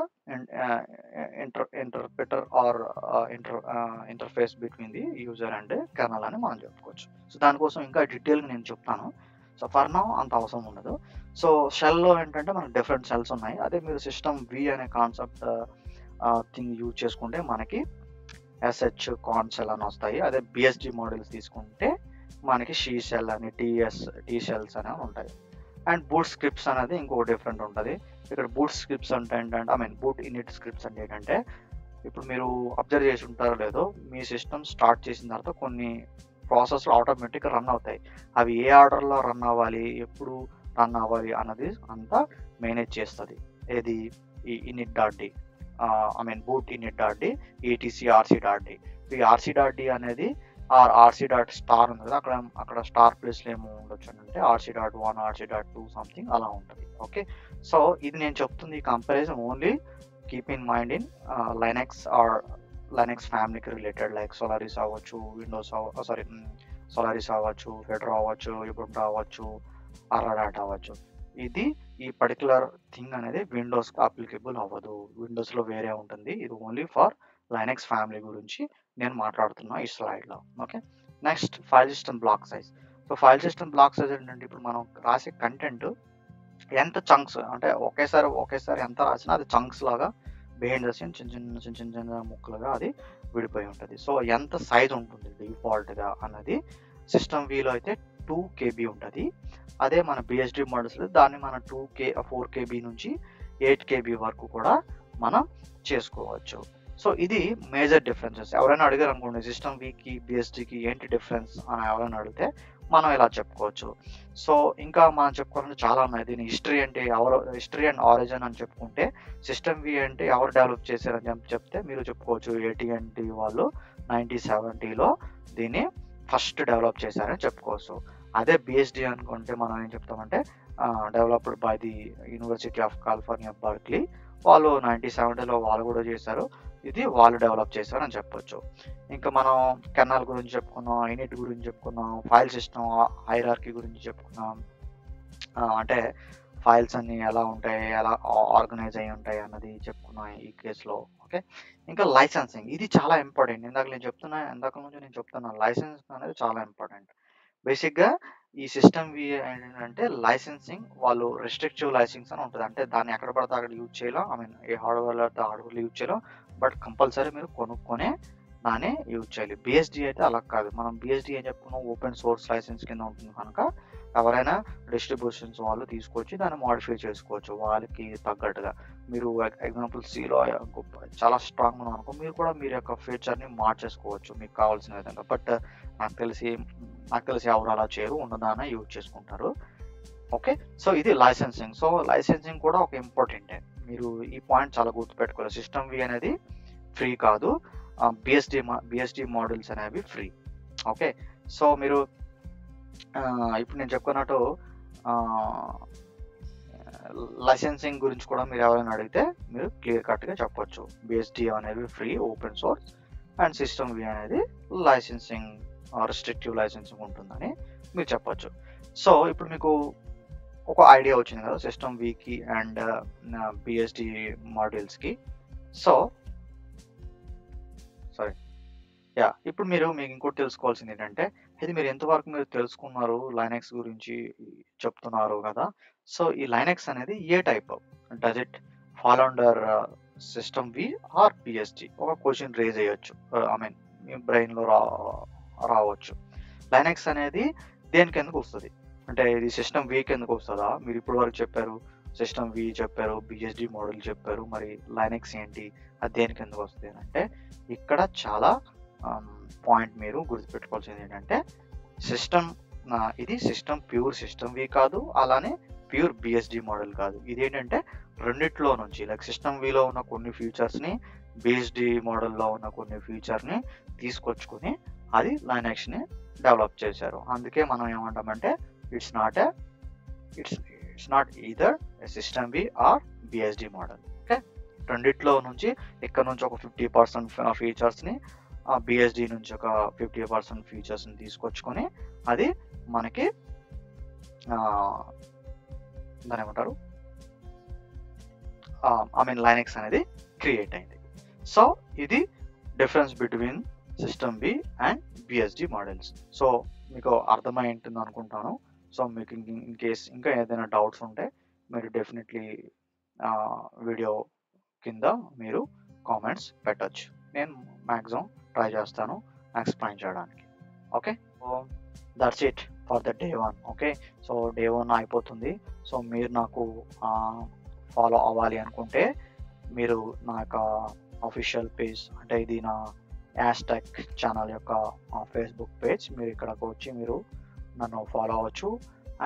interpreter or interface between the user and kernel అని మనం చెప్పుకోవచ్చు. సో దానికోసం ఇంకా డీటెయిల్గా నేను చెప్తాను. సో ఫర్ నౌ అంత అవసరం ఉండదు. సో షెల్లో ఏంటంటే మనకు డిఫరెంట్ షెల్స్ ఉన్నాయి. అదే మీరు సిస్టమ్ వి అనే కాన్సెప్ట్ థింగ్ యూజ్ చేసుకుంటే మనకి ఎస్హెచ్ కాన్ షెల్ అని వస్తాయి. అదే బిఎస్డి మోడల్స్ తీసుకుంటే మనకి షీ షెల్ అని టీ షెల్స్ అనేవి ఉంటాయి. అండ్ బూట్ స్క్రిప్ట్స్ అనేది ఇంకొక డిఫరెంట్ ఉంటుంది. ఇక్కడ బూట్ స్క్రిప్ట్స్ అంటే ఏంటంటే బూట్ ఇనిట్ స్క్రిప్ట్స్ అంటే ఏంటంటే, ఇప్పుడు మీరు అబ్జర్వ్ చేసి ఉంటారో లేదో, మీ సిస్టమ్ స్టార్ట్ చేసిన తర్వాత కొన్ని ప్రాసెస్లు ఆటోమేటిక్గా రన్ అవుతాయి. అవి ఏ ఆర్డర్లో రన్ అవ్వాలి, ఎప్పుడు రన్ అవ్వాలి అన్నది అంతా మేనేజ్ చేస్తుంది. ఏది ఈ init.d బూట్ init.d etc/rc.d. ఈ rc.d అనేది rc.star ఉంది కదా, అక్కడ స్టార్ ప్లేస్లో ఏమో ఉండొచ్చు అంటే rc.1 rc.2 సంథింగ్ అలా ఉంటుంది. ఓకే, సో ఇది నేను చెప్తుంది comparison only keep in mind in Linux ఫ్యామిలీకి రిలేటెడ్, లైక్ సోలారిస్ అవ్వచ్చు, సోలారిస్ అవ్వచ్చు, ఫెడరా అవ్వచ్చు, ఉబుంటు అవ్వచ్చు, అరాడాట్ అవ్వచ్చు. ఈ పర్టికులర్ థింగ్ అనేది విండోస్కి అప్లికబుల్ అవ్వదు. విండోస్లో వేరే ఉంటుంది. ఇది ఓన్లీ ఫర్ లైనక్స్ ఫ్యామిలీ గురించి నేను మాట్లాడుతున్నా ఈ స్లైడ్లో. Okay, next file system block size. So file system block size ఏంటంటే, ఇప్పుడు మనం రాసే కంటెంట్ ఎంత చంక్స్ అంటే ఒకేసారి ఎంత రాసినా అది చంక్స్ లాగా బిహైండ్ ద సీన్ చిన్న చిన్న ముక్కలుగా అది విడిపోయి ఉంటుంది. సో ఎంత సైజ్ ఉంటుంది డిఫాల్ట్గా అన్నది సిస్టమ్ వీలో అయితే 2 KB ఉంటుంది. అదే మన బిఎస్డి మోడల్స్లో దాన్ని మన 4 KB నుంచి 8 KB వరకు కూడా మనం చేసుకోవచ్చు. సో ఇది మేజర్ డిఫరెన్సెస్. ఎవరైనా అడిగారు అనుకోండి సిస్టమ్ వీకి బిఎస్డికి ఏంటి డిఫరెన్స్ అని ఎవరైనా అడిగితే మనం ఇలా చెప్పుకోవచ్చు. సో ఇంకా మనం చెప్పుకోవాలంటే చాలా ఉన్నాయి. దీని హిస్టరీ అండ్ ఆరిజిన్ అని చెప్పుకుంటే, సిస్టమ్ వి అంటే ఎవరు డెవలప్ చేశారని చెప్తే మీరు చెప్పుకోవచ్చు AT&T వాళ్ళు 1970లో దీన్ని ఫస్ట్ డెవలప్ చేశారని చెప్పుకోవచ్చు. అదే బిఎస్డి అనుకుంటే మనం ఏం చెప్తామంటే developed by the University of California Berkeley, వాళ్ళు 1970లో వాళ్ళు కూడా చేశారు. ఇది వాళ్ళు డెవలప్ చేశారని చెప్పొచ్చు. ఇంకా మనం కెర్నల్ గురించి చెప్పుకున్నాం, ఇనిట్ గురించి చెప్పుకున్నాం, ఫైల్ సిస్టమ్ హైరార్కీ గురించి చెప్పుకున్నాం. అంటే ఫైల్స్ అన్ని ఎలా ఉంటాయి, ఎలా ఆర్గనైజ్ అయి ఉంటాయి అన్నది చెప్పుకున్నాం ఈ కేసులో. ఓకే, ఇంకా లైసెన్సింగ్, ఇది చాలా ఇంపార్టెంట్. ఇందాక నుంచి నేను చెప్తున్నా లైసెన్స్ అనేది చాలా ఇంపార్టెంట్. బేసిక్గా ఈ సిస్టమ్ వి ఏంటంటే లైసెన్సింగ్ వాళ్ళు రెస్ట్రిక్టివ్ లైసెన్స్ అని ఉంటుంది. అంటే దాన్ని ఎక్కడ పడితే అక్కడ యూజ్ చేయలేం. ఐ మీన్ ఏ హార్డ్వేర్లో అయితే హార్డ్వేర్లో యూజ్ చేయలేం. బట్ కంపల్సరీ మీరు కొనుక్కొనే దాన్ని యూజ్ చేయాలి. బిఎస్డి అయితే అలా కాదు. మనం బిఎస్డి ఏం చెప్పుకున్నాం, ఓపెన్ సోర్స్ లైసెన్స్ కింద ఉంటుంది కనుక ఎవరైనా డిస్ట్రిబ్యూషన్స్ వాళ్ళు తీసుకొచ్చి దాన్ని మాడిఫై చేసుకోవచ్చు వాళ్ళకి తగ్గట్టుగా. మీరు ఎగ్జాంపుల్ సిలో చాలా స్ట్రాంగ్ ఉన్నాం అనుకో, మీరు కూడా మీరు యొక్క ఫీచర్ని మార్చేసుకోవచ్చు మీకు కావాల్సిన విధంగా. బట్ నాకు తెలిసి ఎవరు అలా చేయరు, ఉన్నదాన్ని యూజ్ చేసుకుంటారు. ఓకే, సో ఇది లైసెన్సింగ్. సో లైసెన్సింగ్ కూడా ఒక ఇంపార్టెంటే. మీరు ఈ పాయింట్ చాలా గుర్తుపెట్టుకోవాలి. సిస్టమ్ వి అనేది ఫ్రీ కాదు, బిఎస్డి మోడల్స్ అనేవి ఫ్రీ. ఓకే, సో మీరు ఇప్పుడు నేను చెప్పుకున్నట్టు లైసెన్సింగ్ గురించి కూడా మీరు ఎవరైనా అడిగితే మీరు క్లియర్ కట్గా చెప్పొచ్చు. బిఎస్డి అనేవి free open source and system V అనేది లైసెన్సింగ్ రెస్ట్రిక్టివ్ లైసెన్సింగ్ ఉంటుందని మీరు చెప్పొచ్చు. సో ఇప్పుడు మీకు ఒక ఐడియా వచ్చింది కదా సిస్టమ్ వికి అండ్ బిఎస్డి మాడ్యూల్స్కి. సో ఇప్పుడు మీకు ఇంకోటి తెలుసుకోవాల్సింది ఏంటంటే, ఇది మీరు ఎంతవరకు మీరు తెలుసుకున్నారు లైనక్స్ గురించి చెప్తున్నారు కదా. సో ఈ లైనక్స్ అనేది ఏ type? Does it fall under system V or BSD? ఒక క్వశ్చన్ రేజ్ అయ్యొచ్చు, ఐ మీన్ మీ బ్రెయిన్లో రావచ్చు. లైనక్స్ అనేది దేనికి ఎందుకు వస్తుంది అంటే, ఇది సిస్టమ్ వీకి ఎందుకు వస్తుందా? మీరు ఇప్పుడు వరకు చెప్పారు సిస్టమ్ వి చెప్పారు, బిఎస్డి మోడల్ చెప్పారు, మరి లైనక్స్ ఏంటి, అది దేనికి ఎందుకు వస్తుంది అంటే, ఇక్కడ చాలా పాయింట్ మీరు గుర్తుపెట్టుకోవాల్సింది ఏంటంటే, ఇది సిస్టమ్ ప్యూర్ సిస్టమ్ వి కాదు, అలానే ప్యూర్ బిఎస్డి మోడల్ కాదు. ఇదేంటంటే రెండిట్లో నుంచి లైక్ సిస్టమ్ విలో ఉన్న కొన్ని ఫీచర్స్ని బిఎస్డి మోడల్లో ఉన్న కొన్ని ఫీచర్ని తీసుకొచ్చుకొని అది లైనక్స్ని డెవలప్ చేశారు. అందుకే మనం ఏమంటామంటే it's not either system V or BSD model. Okay, రెండిట్లో నుంచి ఇక్కడ నుంచి ఒక 50% ఫీచర్స్ని, బిఎస్డి నుంచి ఒక 50% ఫీచర్స్ని తీసుకొచ్చుకొని అది మనకి దాని ఏమంటారు ఐ మీన్ లైనక్స్ అనేది క్రియేట్ అయింది. సో ఇది difference between system B and BSD models. So మీకు అర్థమై ఉంటుంది అనుకుంటాను. సో మీకు ఇన్ కేస్ ఇంకా ఏదైనా డౌట్స్ ఉంటే మీరు డెఫినెట్లీ వీడియో కింద మీరు కామెంట్స్ పెట్టచ్చు. నేను మ్యాక్సిమం ట్రై చేస్తాను ఎక్స్ప్లెయిన్ చేయడానికి. Okay, so that's it for the day 1. Okay, so day 1 అయిపోతుంది. సో మీరు నాకు ఫాలో అవ్వాలి అనుకుంటే మీరు నా యొక్క అఫీషియల్ పేజ్, అంటే ఇది నా యాస్టెక్ ఛానల్ యొక్క ఫేస్బుక్ పేజ్, మీరు ఇక్కడకు వచ్చి మీరు నన్ను ఫాలో అవ్వచ్చు.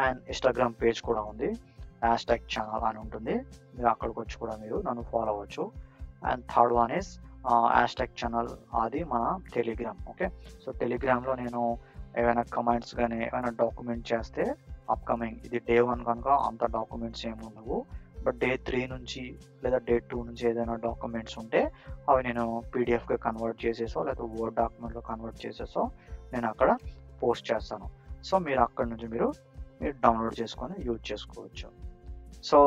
అండ్ ఇన్స్టాగ్రామ్ పేజ్ కూడా ఉంది, యాస్టెక్ ఛానల్ అని ఉంటుంది, మీరు అక్కడికి వచ్చి కూడా మీరు నన్ను ఫాలో అవ్వచ్చు. అండ్ థర్డ్ వన్ ఇస్ యాస్టెక్ ఛానల్, అది మన టెలిగ్రామ్. ఓకే, సో టెలిగ్రామ్లో నేను ఏమైనా కమెంట్స్ కానీ ఏమైనా డాక్యుమెంట్ చేస్తే అప్కమింగ్, ఇది డే 1 కనుక అంత డాక్యుమెంట్స్ ఏమి ఉండవు, బట్ డే 3 నుంచి లేదా డే 2 నుంచి ఏదైనా డాక్యుమెంట్స్ ఉంటే అవి నేను పీడిఎఫ్గా కన్వర్ట్ చేసేసో లేదా వర్డ్ డాక్యుమెంట్లో కన్వర్ట్ చేసేసో నేను అక్కడ పోస్ట్ చేస్తాను. సో మీరు అక్కడ నుంచి మీరు డౌన్లోడ్ చేసుకొని యూజ్ చేసుకోవచ్చు. సో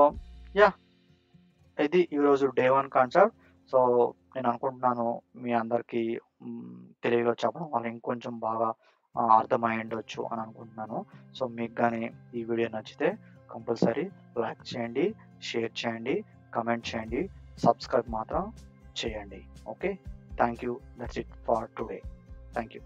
ఇది ఈరోజు డే 1 కాన్సెప్ట్. సో నేను అనుకుంటున్నాను మీ అందరికీ తెలుగులో చెప్పడం వల్ల ఇంకొంచెం బాగా అర్థమై ఉండొచ్చు అని అనుకుంటున్నాను. సో మీకు కానీ ఈ వీడియో నచ్చితే కంపల్సరీ లైక్ చేయండి, షేర్ చేయండి, కమెంట్ చేయండి, సబ్స్క్రైబ్ మాత్రం చేయండి. Okay, thank you. That's it for today. Thank you.